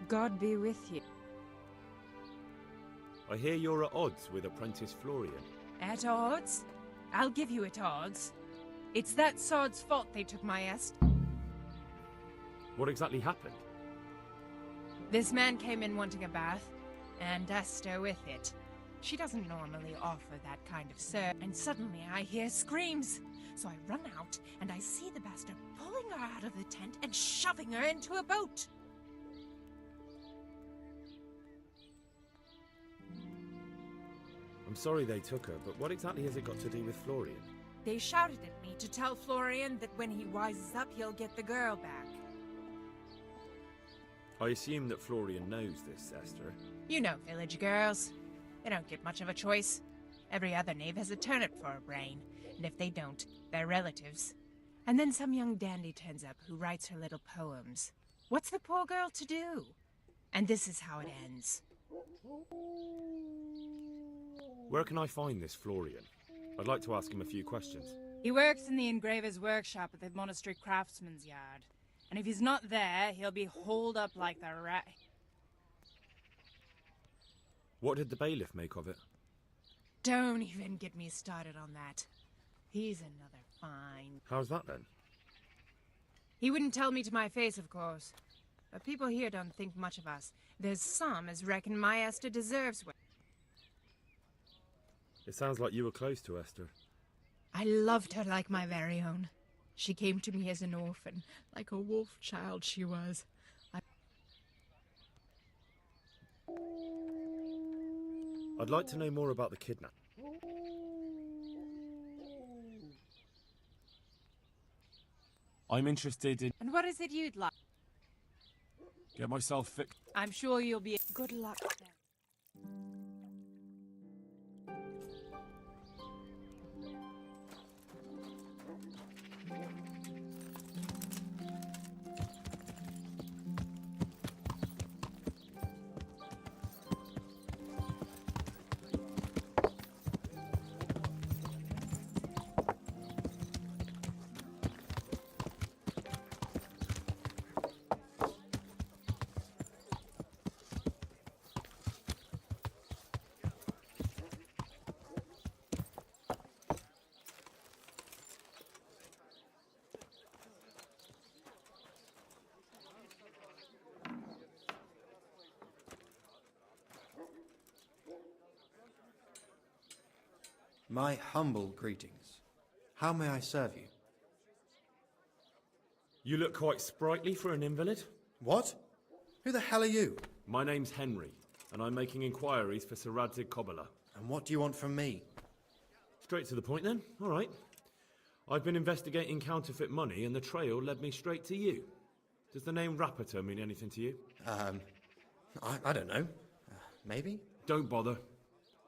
God be with you. I hear you're at odds with apprentice Florian. At odds? I'll give you at odds. It's that sod's fault they took my est. What exactly happened? This man came in wanting a bath, and Esther with it. She doesn't normally offer that kind of serve, and suddenly I hear screams. So I run out, and I see the bastard pulling her out of the tent and shoving her into a boat. I'm sorry they took her, but what exactly has it got to do with Florian? They shouted at me to tell Florian that when he wises up, he'll get the girl back. I assume that Florian knows this, Esther. You know village girls. They don't get much of a choice. Every other knave has a turnip for a brain, and if they don't, they're relatives. And then some young dandy turns up who writes her little poems. What's the poor girl to do? And this is how it ends. Where can I find this Florian? I'd like to ask him a few questions. He works in the engraver's workshop at the monastery craftsman's yard. And if he's not there, he'll be holed up like the rat. What did the bailiff make of it? Don't even get me started on that. He's another fine. How's that then? He wouldn't tell me to my face, of course. But people here don't think much of us. There's some as reckon my Esther deserves well. It sounds like you were close to Esther. I loved her like my very own. She came to me as an orphan, like a wolf child she was. I'd like to know more about the kidnap. I'm interested in... And what is it you'd like? Get myself fixed. I'm sure you'll be... Good luck then. My humble greetings. How may I serve you? You look quite sprightly for an invalid. What? Who the hell are you? My name's Henry, and I'm making inquiries for Sir Radzig Kobyla. And what do you want from me? Straight to the point then. All right. I've been investigating counterfeit money, and the trail led me straight to you. Does the name Rapiter mean anything to you? I don't know. Maybe? Don't bother.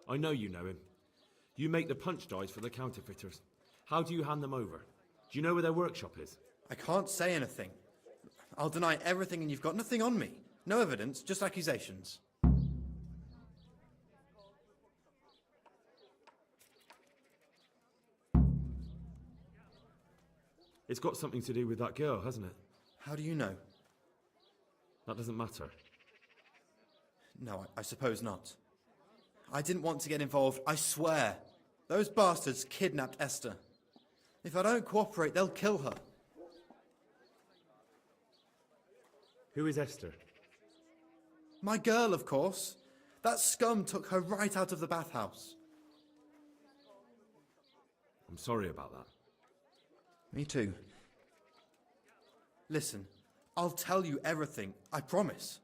I know you know him. You make the punch dies for the counterfeiters. How do you hand them over? Do you know where their workshop is? I can't say anything. I'll deny everything and you've got nothing on me. No evidence, just accusations. It's got something to do with that girl, hasn't it? How do you know? That doesn't matter. No, I suppose not. I didn't want to get involved, I swear. Those bastards kidnapped Esther. If I don't cooperate, they'll kill her. Who is Esther? My girl, of course. That scum took her right out of the bathhouse. I'm sorry about that. Me too. Listen, I'll tell you everything, I promise.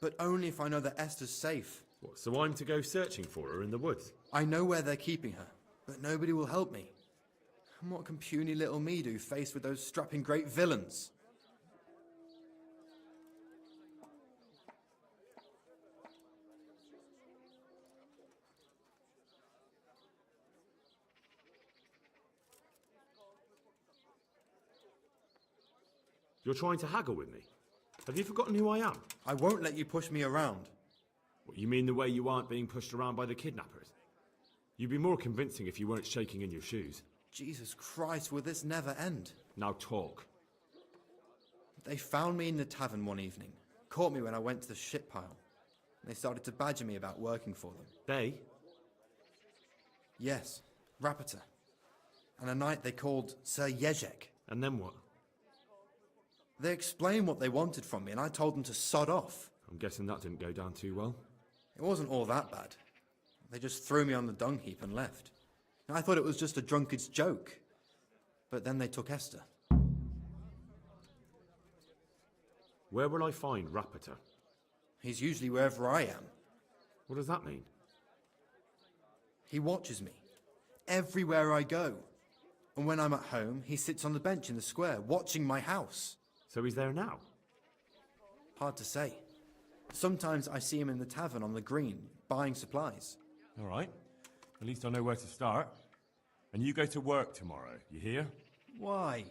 But only if I know that Esther's safe. What, so I'm to go searching for her in the woods? I know where they're keeping her, but nobody will help me. And what can puny little me do faced with those strapping great villains? You're trying to haggle with me? Have you forgotten who I am? I won't let you push me around. What, you mean the way you aren't being pushed around by the kidnappers? You'd be more convincing if you weren't shaking in your shoes. Jesus Christ, will this never end? Now talk. They found me in the tavern one evening, caught me when I went to the shit pile. They started to badger me about working for them. They? Yes, Rapita. And a night they called Sir Jezek. And then what? They explained what they wanted from me, and I told them to sod off. I'm guessing that didn't go down too well. It wasn't all that bad. They just threw me on the dung heap and left. I thought it was just a drunkard's joke. But then they took Esther. Where will I find Rapita? He's usually wherever I am. What does that mean? He watches me. Everywhere I go. And when I'm at home, he sits on the bench in the square, watching my house. So he's there now? Hard to say. Sometimes I see him in the tavern on the green, buying supplies. All right. At least I know where to start. And you go to work tomorrow, you hear? Why?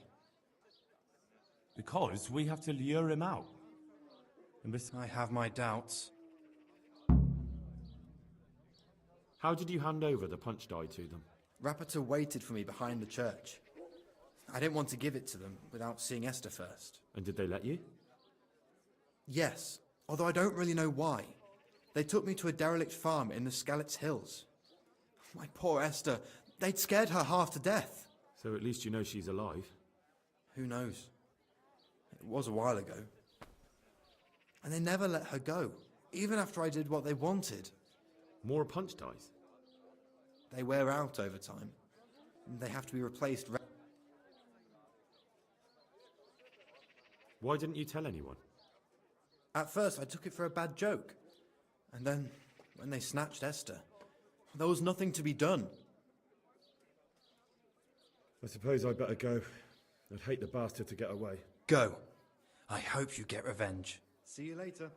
Because we have to lure him out. And I have my doubts. How did you hand over the punch die to them? Rapita waited for me behind the church. I didn't want to give it to them without seeing Esther first. And did they let you? Yes, although I don't really know why. They took me to a derelict farm in the Skalitz Hills. My poor Esther, they'd scared her half to death. So at least you know she's alive. Who knows? It was a while ago. And they never let her go, even after I did what they wanted. More punch dies? They wear out over time. And they have to be replaced. Why didn't you tell anyone? At first, I took it for a bad joke. And then, when they snatched Esther, there was nothing to be done. I suppose I'd better go. I'd hate the bastard to get away. Go. I hope you get revenge. See you later.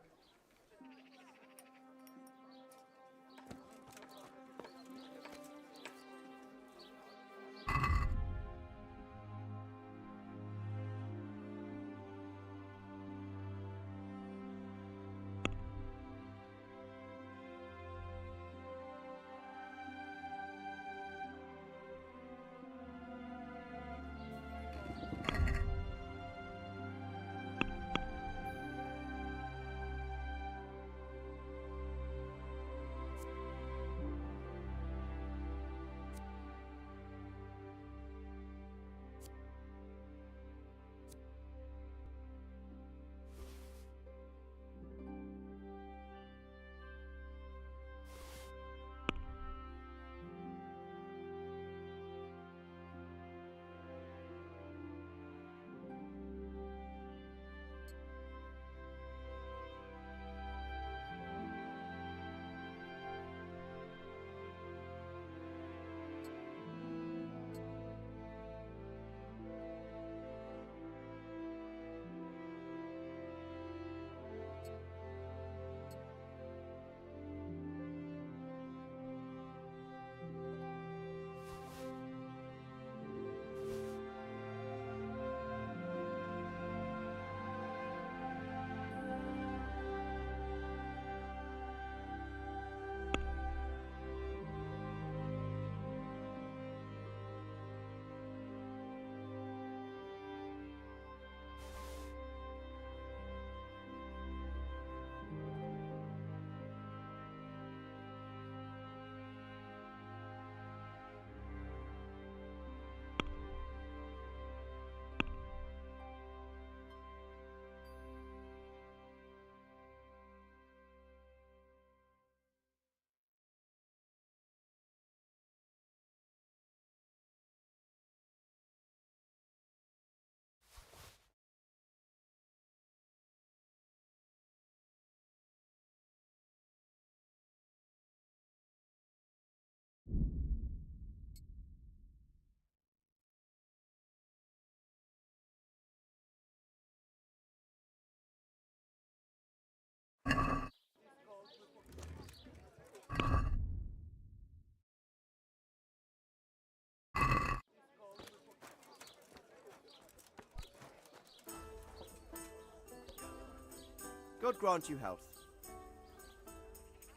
God grant you health.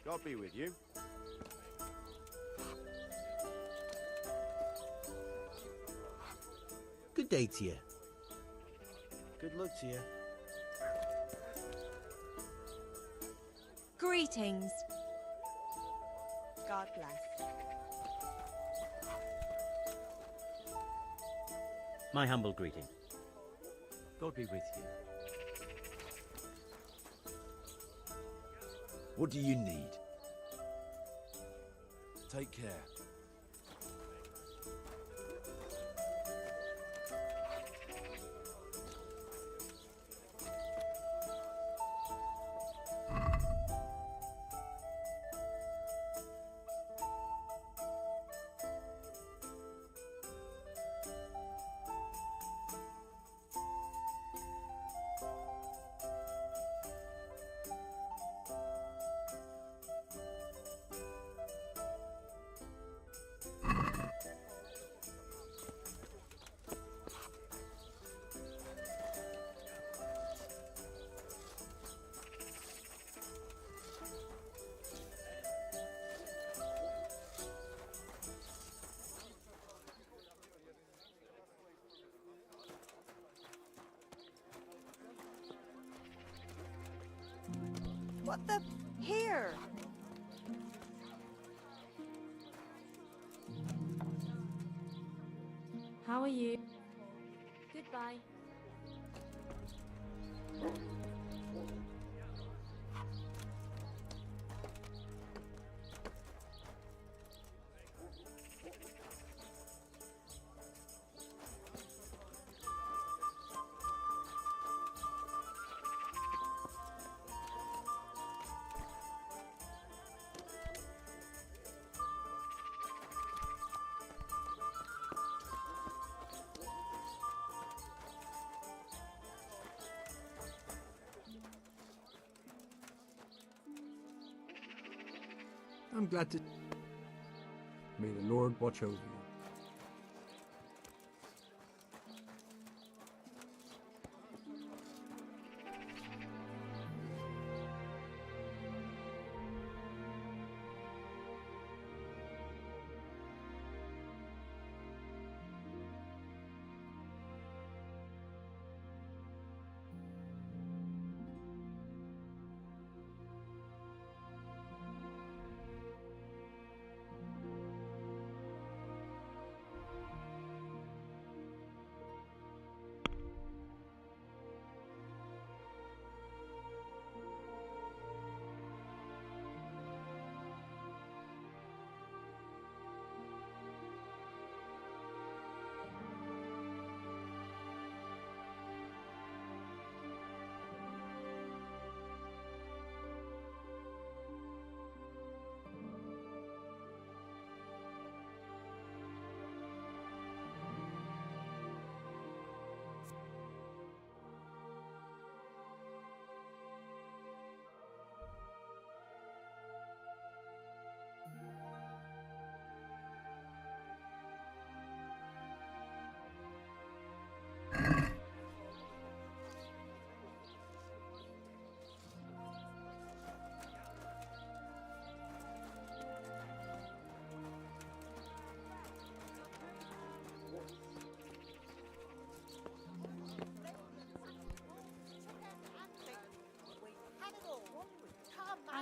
God be with you. Good day to you. Good luck to you. Greetings. God bless. My humble greeting. God be with you. What do you need? Take care. What the? Here! How are you? Goodbye. I'm glad to... May the Lord watch over you.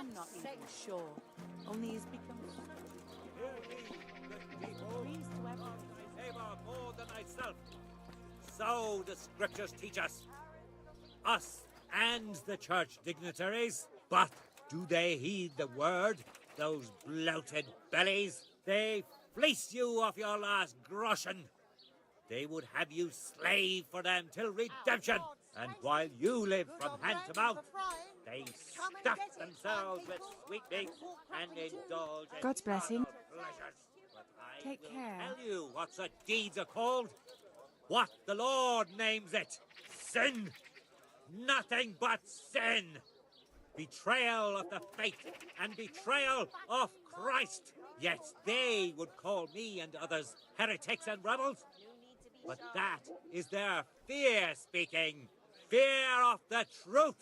I'm not even sure. Only he's become more than thyself. So the scriptures teach us. Us and the church dignitaries. But do they heed the word? Those bloated bellies? They fleece you of your last groschen. They would have you slave for them till redemption. And while you live from hand to mouth, they stuff themselves with sweetmeats and indulge in God's blessing. pleasures. But I Take will care. tell you what such deeds are called. What the Lord names it. Sin. Nothing but sin. Betrayal of the faith and betrayal of Christ. Yet they would call me and others heretics and rebels. But that is their fear speaking. Fear of the truth.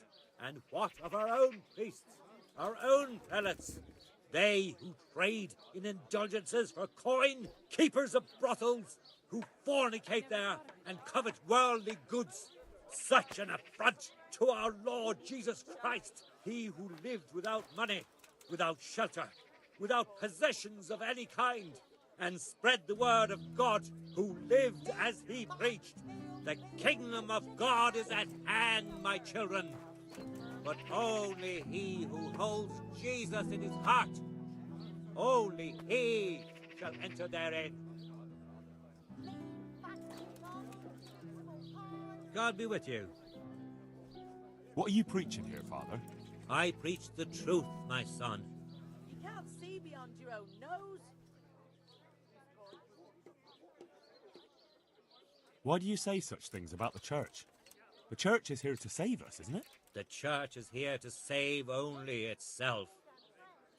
And what of our own priests, our own prelates? They who trade in indulgences for coin, keepers of brothels, who fornicate there and covet worldly goods. Such an affront to our Lord Jesus Christ, he who lived without money, without shelter, without possessions of any kind, and spread the word of God, who lived as he preached. The kingdom of God is at hand, my children. But only he who holds Jesus in his heart, only he shall enter therein. God be with you. What are you preaching here, Father? I preach the truth, my son. You can't see beyond your own nose. Why do you say such things about the church? The church is here to save us, isn't it? The church is here to save only itself.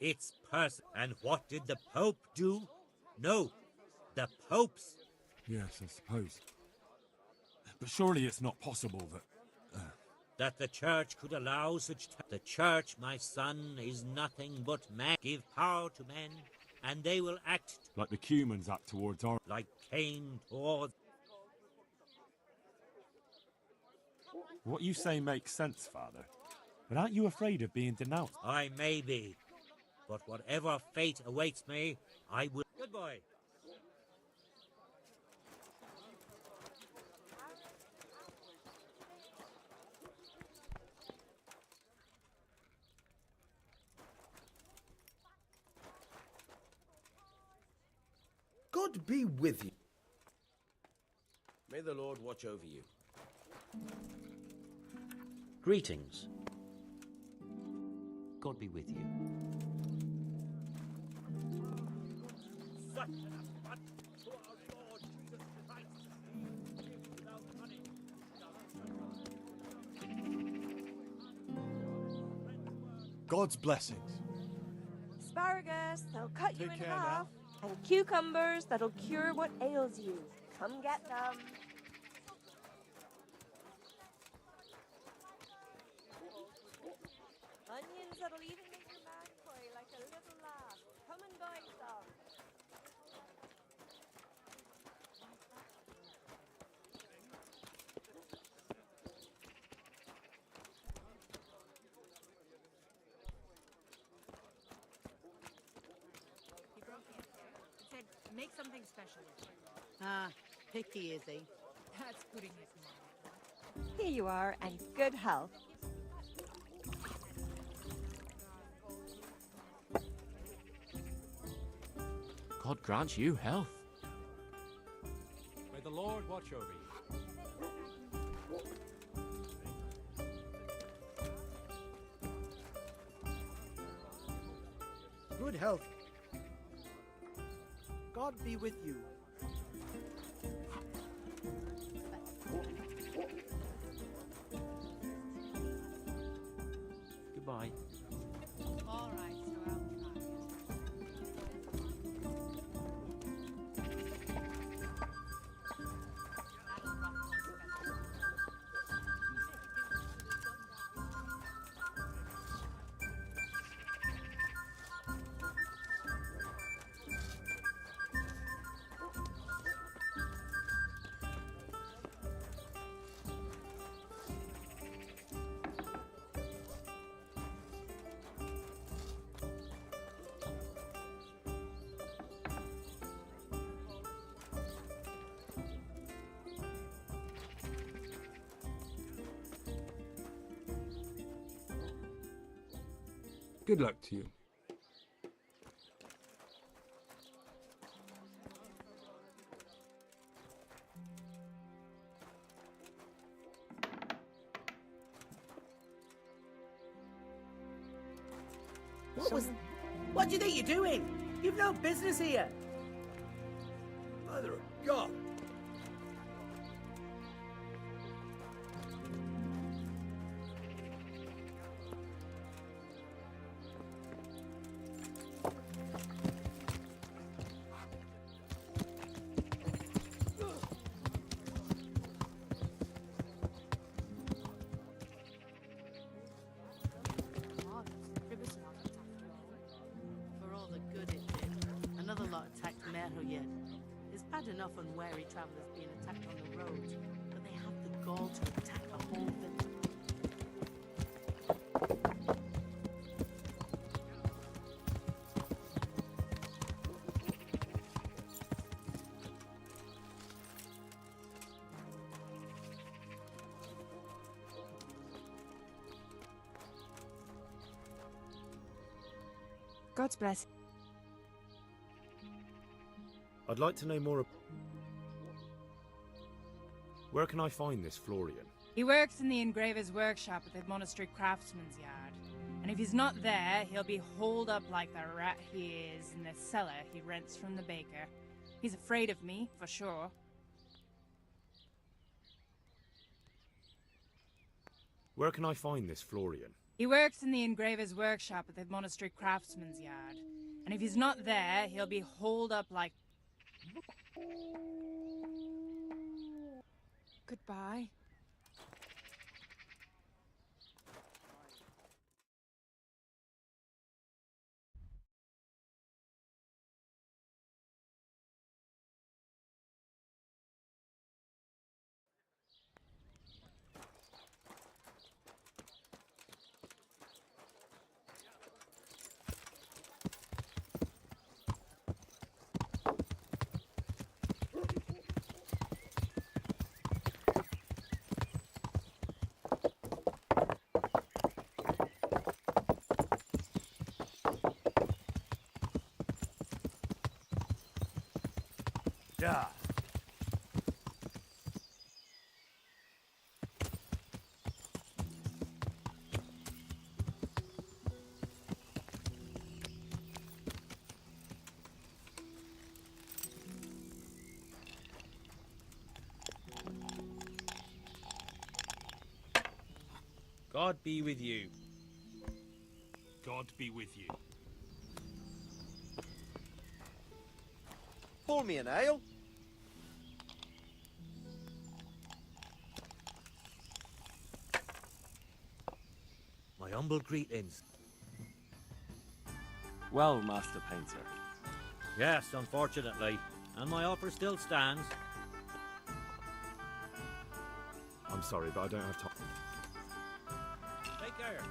Its person. And what did the Pope do? No, the popes. Yes, I suppose. But surely it's not possible that... That the church could allow such... The church, my son, is nothing but men. Give power to men, and they will act... Like the Cumans act towards our... Like Cain towards... What you say makes sense, Father. But aren't you afraid of being denounced? I may be. But whatever fate awaits me, I will... Good boy. God be with you. May the Lord watch over you. Greetings. God be with you. Such an affront to our Lord Jesus Christ. Live without money, God's blessings. Asparagus, they'll cut you Take in care half. And cucumbers, that'll cure what ails you. Come get them. Onions that'll even make your man cry like a little laugh. Come and buy some. He broke in. It said, make something special. Ah, picky is he? That's putting it mildly. Here you are, and good health. God grant you health. May the Lord watch over you. Good health. God be with you. Goodbye. All right, so I'll try it. That'll rock my special. Good luck to you. What do you think you're doing? You've no business here. Mother of God. enough unwary travellers being attacked on the roads, but they have the gall to attack a whole village. God's bless. I'd like to know more. Where can I find this Florian? He works in the engraver's workshop at the monastery craftsman's yard. And if he's not there, he'll be holed up like the rat he is in the cellar he rents from the baker. He's afraid of me, for sure. Where can I find this Florian? He works in the engraver's workshop at the monastery craftsman's yard. And if he's not there, he'll be holed up like... Goodbye. Yeah. God be with you. God be with you. Pour me an ale. My humble greetings. Well, Master Painter. Yes, unfortunately. And my offer still stands. I'm sorry, but I don't have time. Take care.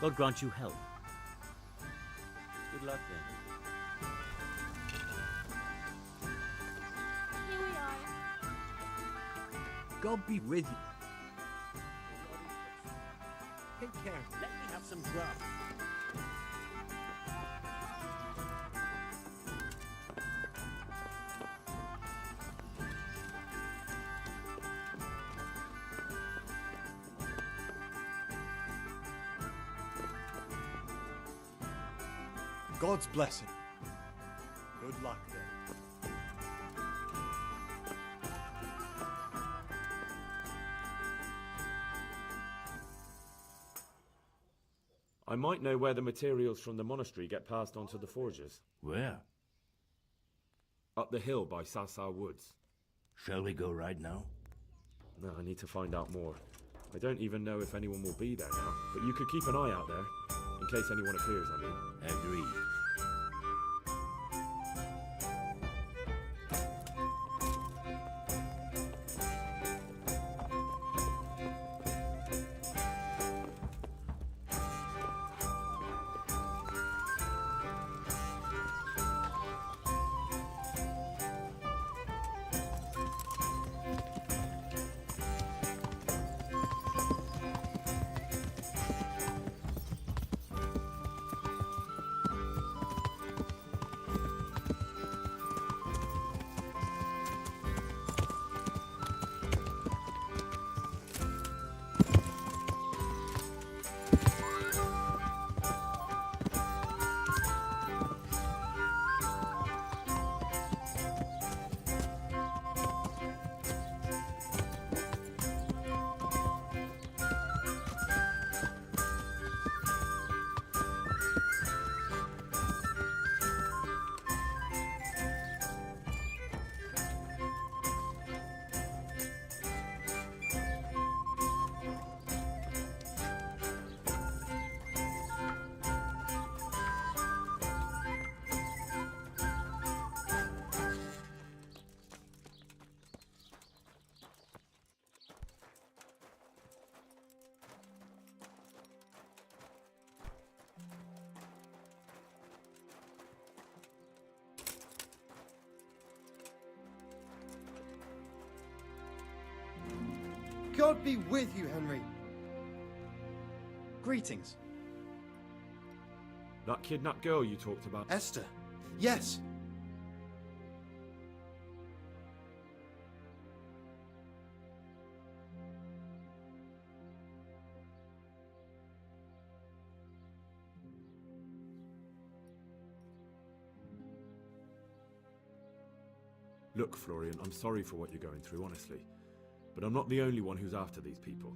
God grant you health. Good luck then. Here we are. God be with you. Take care. Let me have some grub. God's blessing. Good luck then. I might know where the materials from the monastery get passed on to the forgers. Where? Up the hill by Sasa Woods. Shall we go right now? No, I need to find out more. I don't even know if anyone will be there now, but you could keep an eye out there, in case anyone appears, I mean. Agreed. God be with you, Henry. Greetings. That kidnapped girl you talked about? Esther. Yes. Look, Florian, I'm sorry for what you're going through, honestly. But I'm not the only one who's after these people.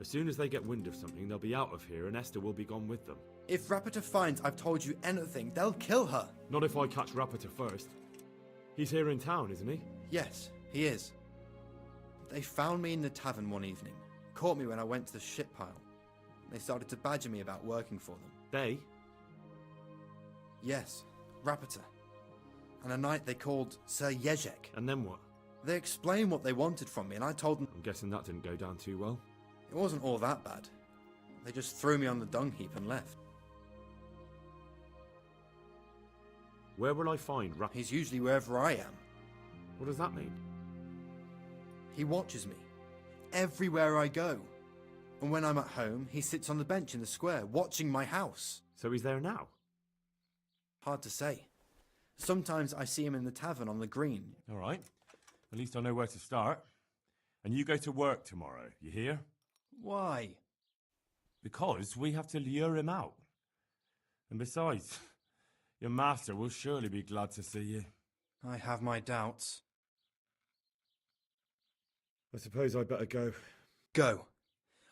As soon as they get wind of something, they'll be out of here and Esther will be gone with them. If Rapita finds I've told you anything, they'll kill her. Not if I catch Rapita first. He's here in town, isn't he? Yes, he is. They found me in the tavern one evening. Caught me when I went to the ship pile. They started to badger me about working for them. They? Yes, Rapita. And a night they called Sir Jezek. And then what? They explained what they wanted from me and I told them... I'm guessing that didn't go down too well. It wasn't all that bad. They just threw me on the dung heap and left. Where will I find Rapita? He's usually wherever I am. What does that mean? He watches me. Everywhere I go. And when I'm at home, he sits on the bench in the square, watching my house. So he's there now? Hard to say. Sometimes I see him in the tavern on the green. All right. At least I know where to start. And you go to work tomorrow, you hear? Why? Because we have to lure him out. And besides, your master will surely be glad to see you. I have my doubts. I suppose I'd better go. Go.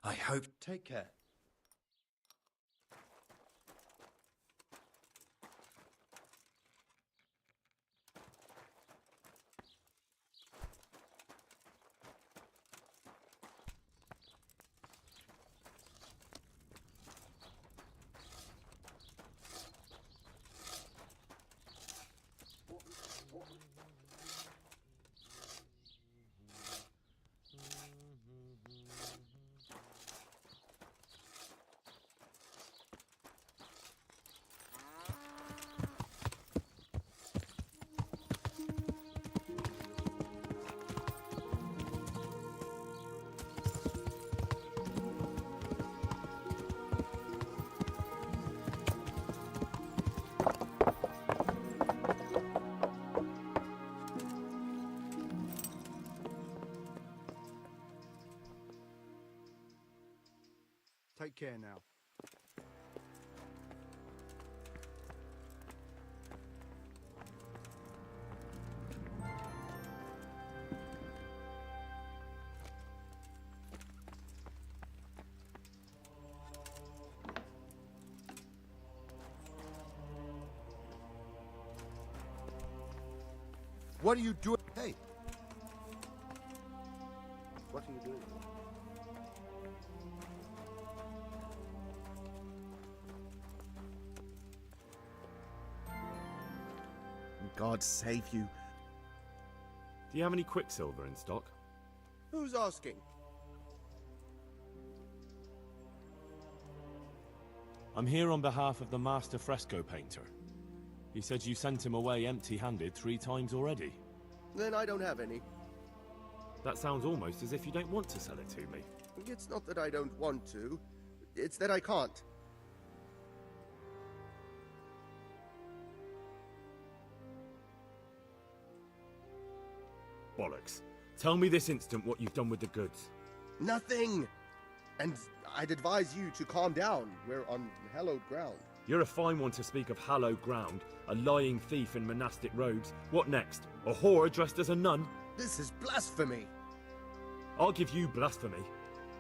I hope... Take care. Take care now. What are you doing? Hey! What are you doing? God save you. Do you have any quicksilver in stock? Who's asking? I'm here on behalf of the master fresco painter. He said you sent him away empty-handed 3 times already. Then I don't have any. That sounds almost as if you don't want to sell it to me. It's not that I don't want to. It's that I can't. Bollocks. Tell me this instant what you've done with the goods. Nothing! And I'd advise you to calm down. We're on hallowed ground. You're a fine one to speak of hallowed ground. A lying thief in monastic robes. What next? A whore dressed as a nun? This is blasphemy! I'll give you blasphemy.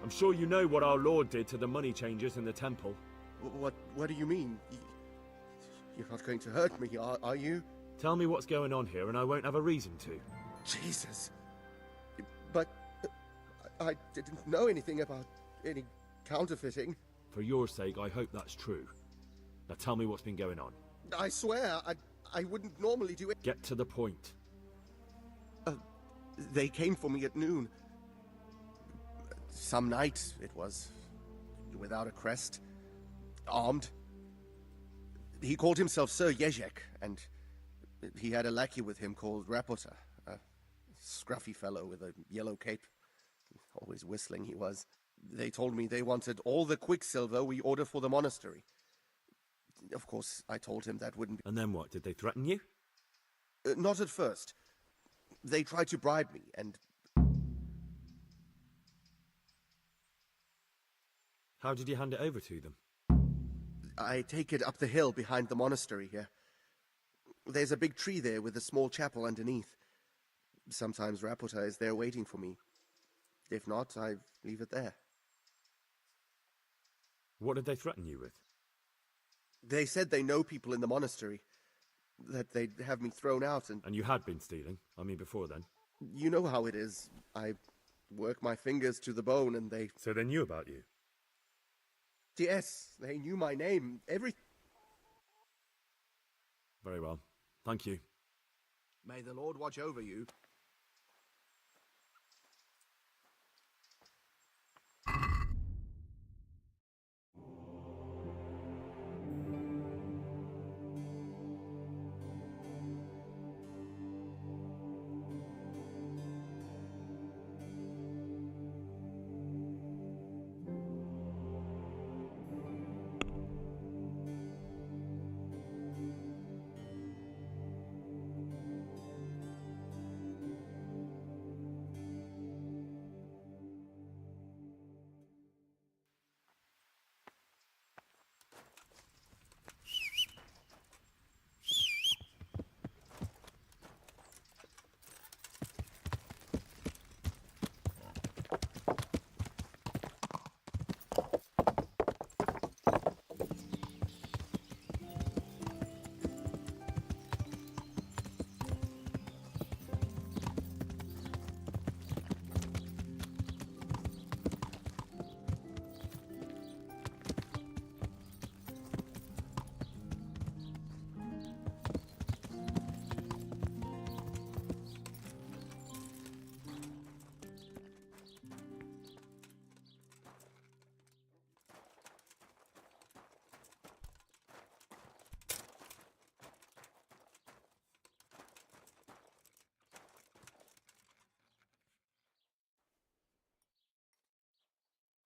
I'm sure you know what our Lord did to the money changers in the temple. What do you mean? You're not going to hurt me, are you? Tell me what's going on here and I won't have a reason to. Jesus. But I didn't know anything about any counterfeiting. For your sake, I hope that's true. Now tell me what's been going on. I swear, I wouldn't normally do it. Get to the point. They came for me at noon. Some night, it was. Without a crest. Armed. He called himself Sir Jezek, and he had a lackey with him called Rapota. A scruffy fellow with a yellow cape. Always whistling he was. They told me they wanted all the quicksilver we order for the monastery. Of course, I told him that wouldn't be... And then what? Did they threaten you? Not at first. They tried to bribe me, and... How did you hand it over to them? I take it up the hill behind the monastery here. There's a big tree there with a small chapel underneath. Sometimes Rapota is there waiting for me. If not, I leave it there. What did they threaten you with? They said they know people in the monastery. That they'd have me thrown out and... And you had been stealing? I mean, before then? You know how it is. I work my fingers to the bone and they... So they knew about you? Yes, they knew my name, everything. Very well. Thank you. May the Lord watch over you.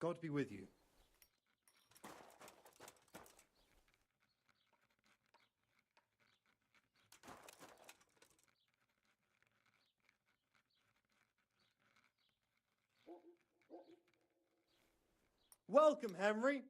God be with you. Welcome, Henry.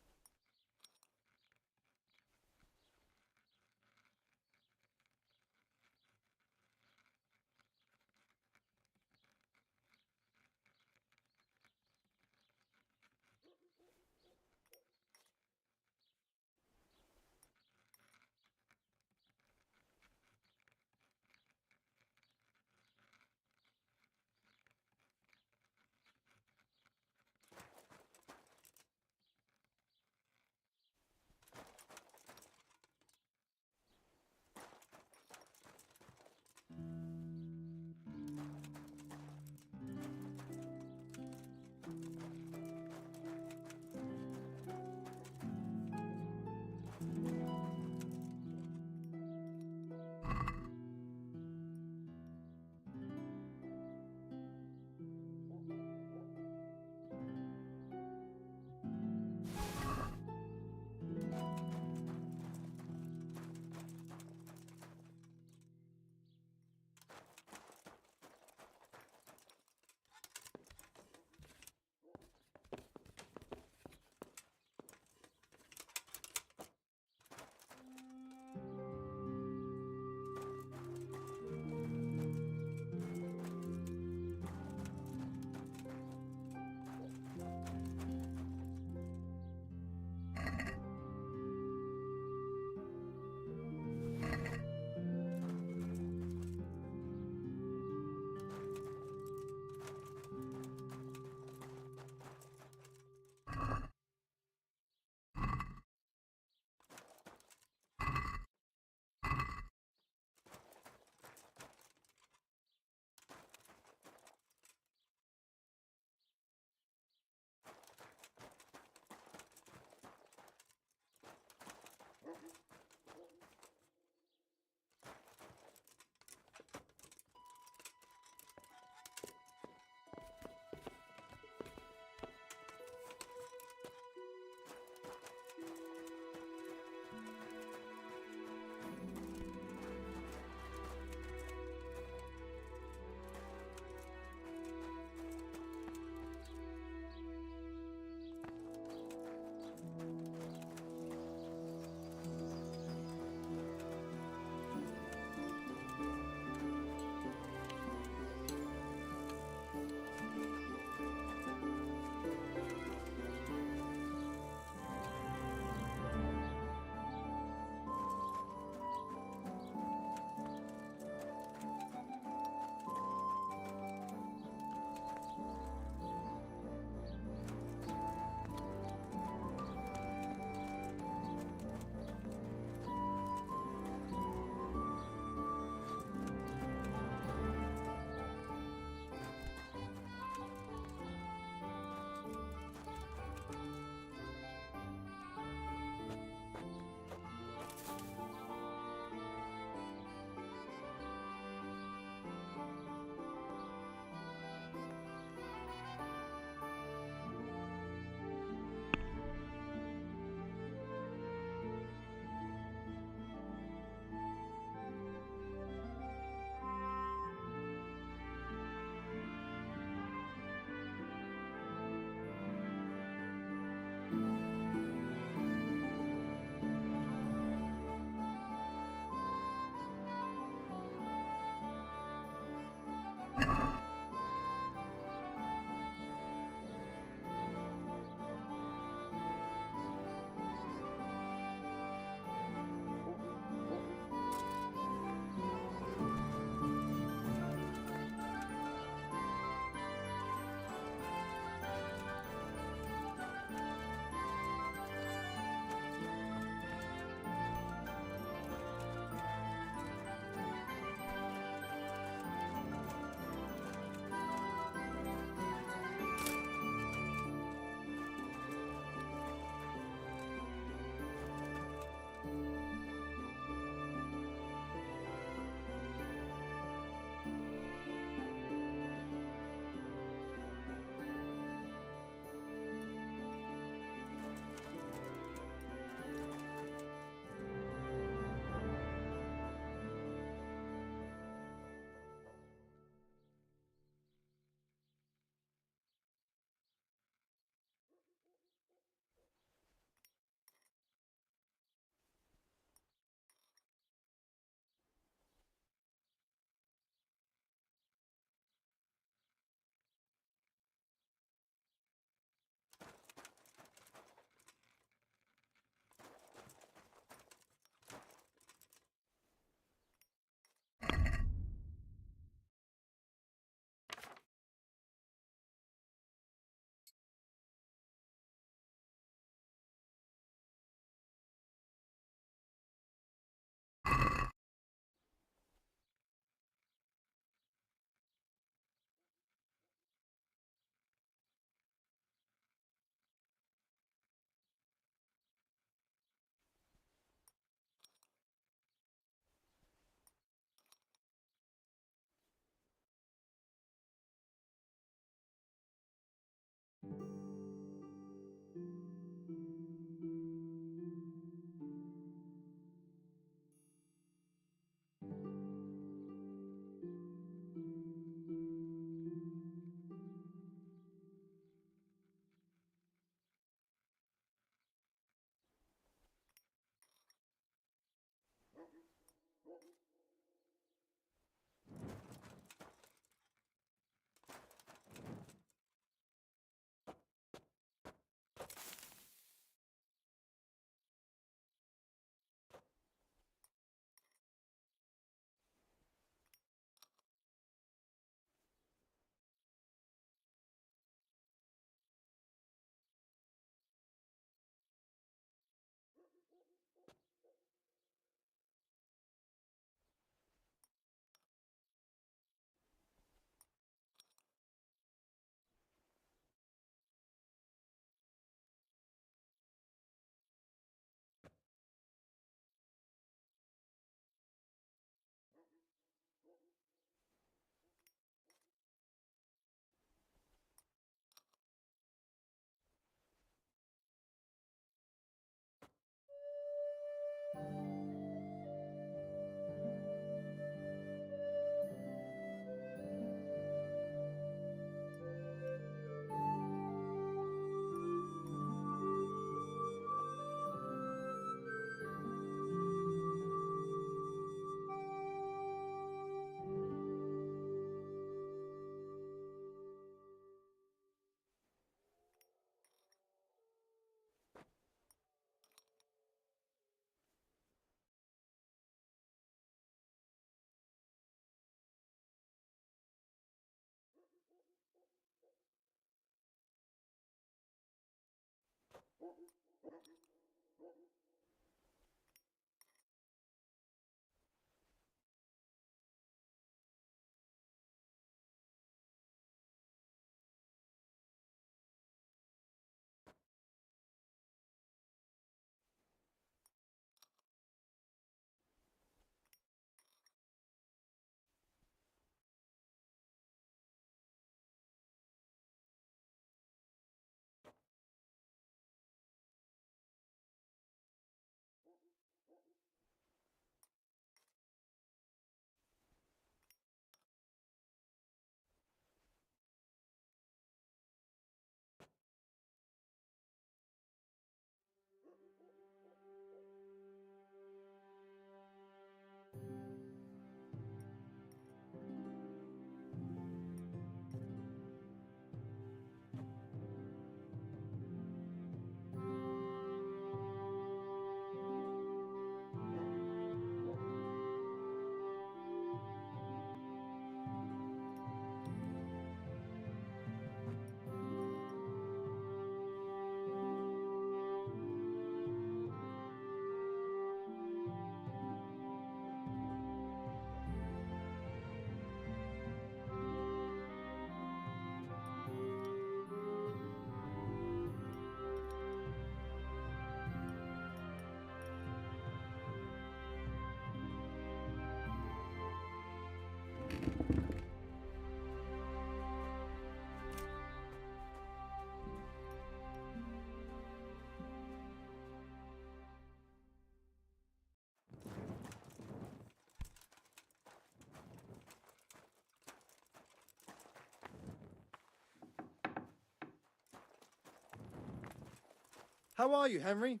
How are you, Henry?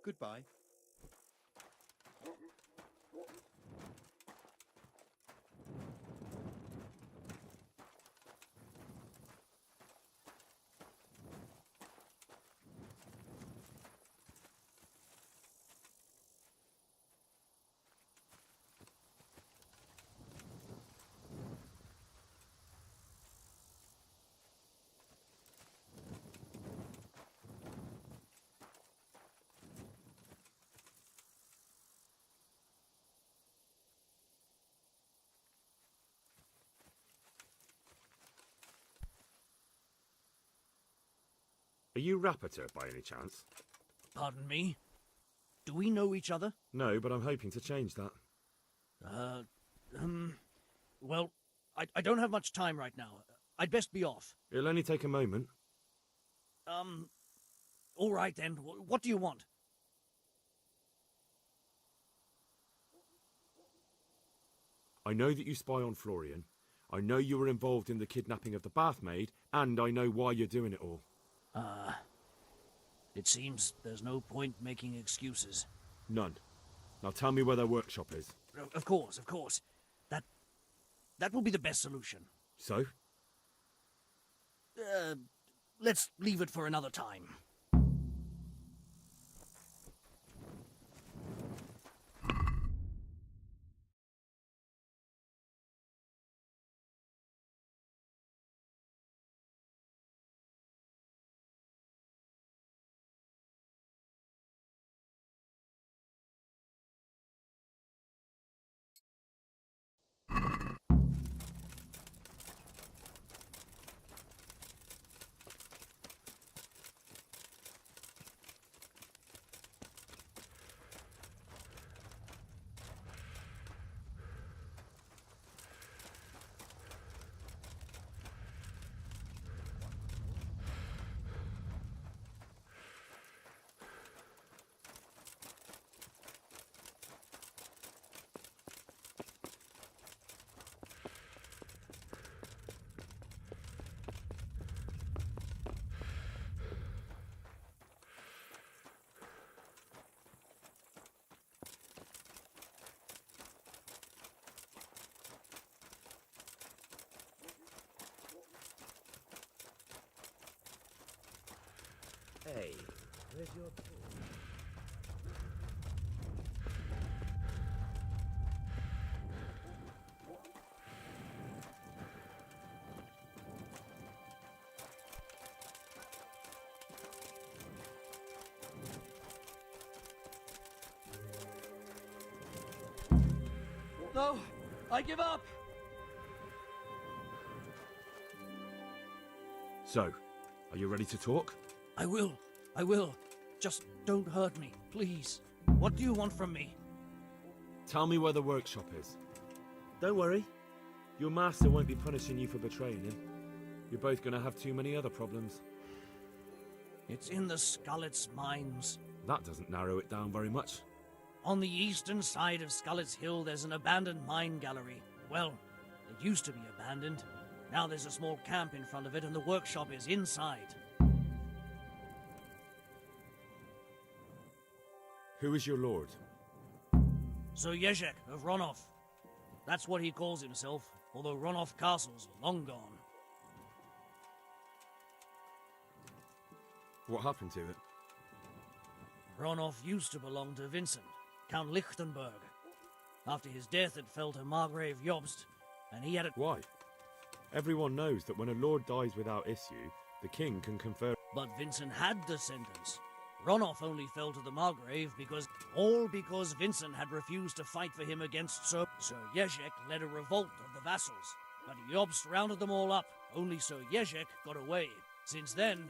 Goodbye. Are you Rapiter by any chance? Pardon me? Do we know each other? No, but I'm hoping to change that. Well, I don't have much time right now. I'd best be off. It'll only take a moment. All right then. What do you want? I know that you spy on Florian. I know you were involved in the kidnapping of the bathmaid, and I know why you're doing it all. It seems there's no point making excuses. None. Now tell me where their workshop is. Of course, of course. That will be the best solution. So? Let's leave it for another time. Hey, where's your tool? No, I give up. So, are you ready to talk? I will. I will. Just don't hurt me, please. What do you want from me? Tell me where the workshop is. Don't worry. Your master won't be punishing you for betraying him. You're both going to have too many other problems. It's in the Skullet's mines. That doesn't narrow it down very much. On the eastern side of Skullet's Hill, there's an abandoned mine gallery. Well, it used to be abandoned. Now there's a small camp in front of it, and the workshop is inside. Who is your lord? Sir Yezhek of Ronov. That's what he calls himself, although Ronov Castle's long gone. What happened to it? Ronov used to belong to Vincent, Count Lichtenberg. After his death, it fell to Margrave Jobst, and he had it. Why? Everyone knows that when a lord dies without issue, the king can confer. But Vincent had descendants. Ronov only fell to the Margrave because Vincent had refused to fight for him against Sir Yezhek led a revolt of the vassals. But Jobst rounded them all up. Only Sir Yezhek got away. Since then...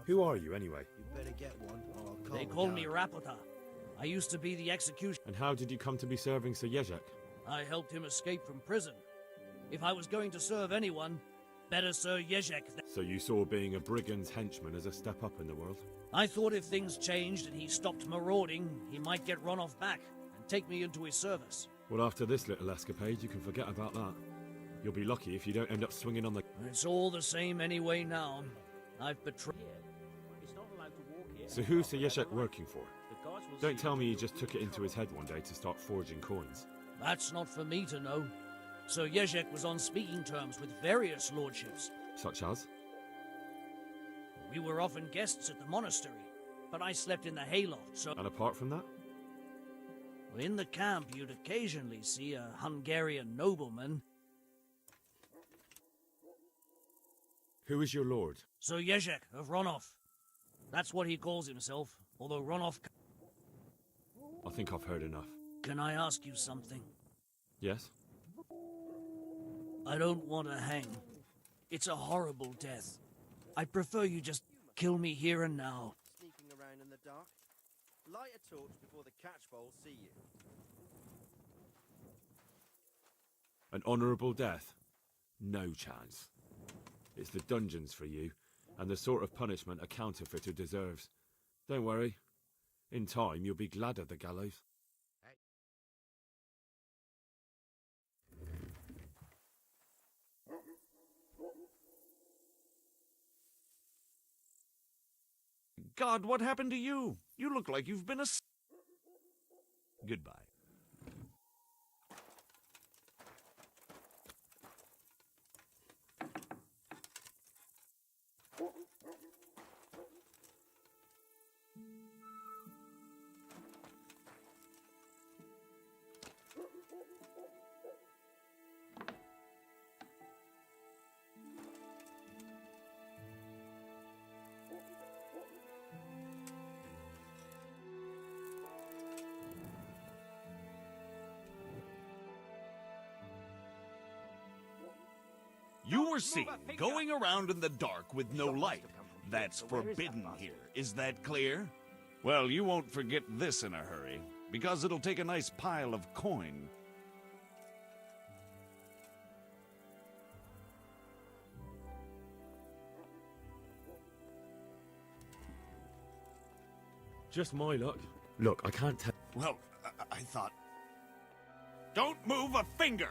Who are you, anyway? You better get one, or I'll call They call me Rapota. I used to be the executioner. And how did you come to be serving Sir Yezhek? I helped him escape from prison. If I was going to serve anyone, better Sir Yezhek. So you saw being a brigand's henchman as a step up in the world? I thought if things changed and he stopped marauding, he might get Ronov back and take me into his service. Well, after this little escapade, you can forget about that. You'll be lucky if you don't end up swinging on the... It's all the same anyway now. I've betrayed... So who's Sir Yezhek working for? Don't tell me he just took it into his head one day to start forging coins. That's not for me to know. Sir Yezhek was on speaking terms with various lordships. Such as? We were often guests at the monastery, but I slept in the hayloft, so... And apart from that? In the camp, you'd occasionally see a Hungarian nobleman. Who is your lord? Sir Yezhek of Ronov. That's what he calls himself, although Ronov... I think I've heard enough. Can I ask you something? Yes? I don't want to hang. It's a horrible death. I prefer you just kill me here and now. Sneaking around in the dark. Light a torch before the catchballs see you. An honourable death? No chance. It's the dungeons for you, and the sort of punishment a counterfeiter deserves. Don't worry. In time, you'll be glad of the gallows. God, what happened to you? You look like you've been a... Goodbye. You were seen going around in the dark with no light. That's forbidden here. Is that clear? Well, you won't forget this in a hurry, because it'll take a nice pile of coin. Just my luck. Look, I can't tell... Well, I thought... Don't move a finger!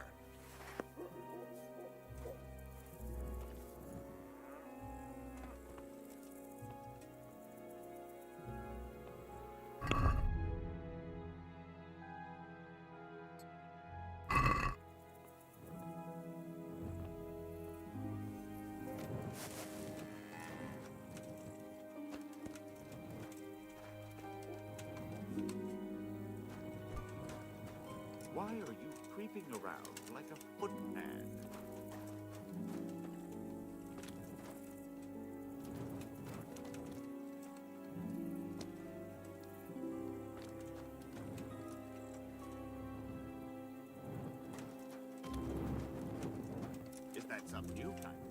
Why are you creeping around like a footman? some new kind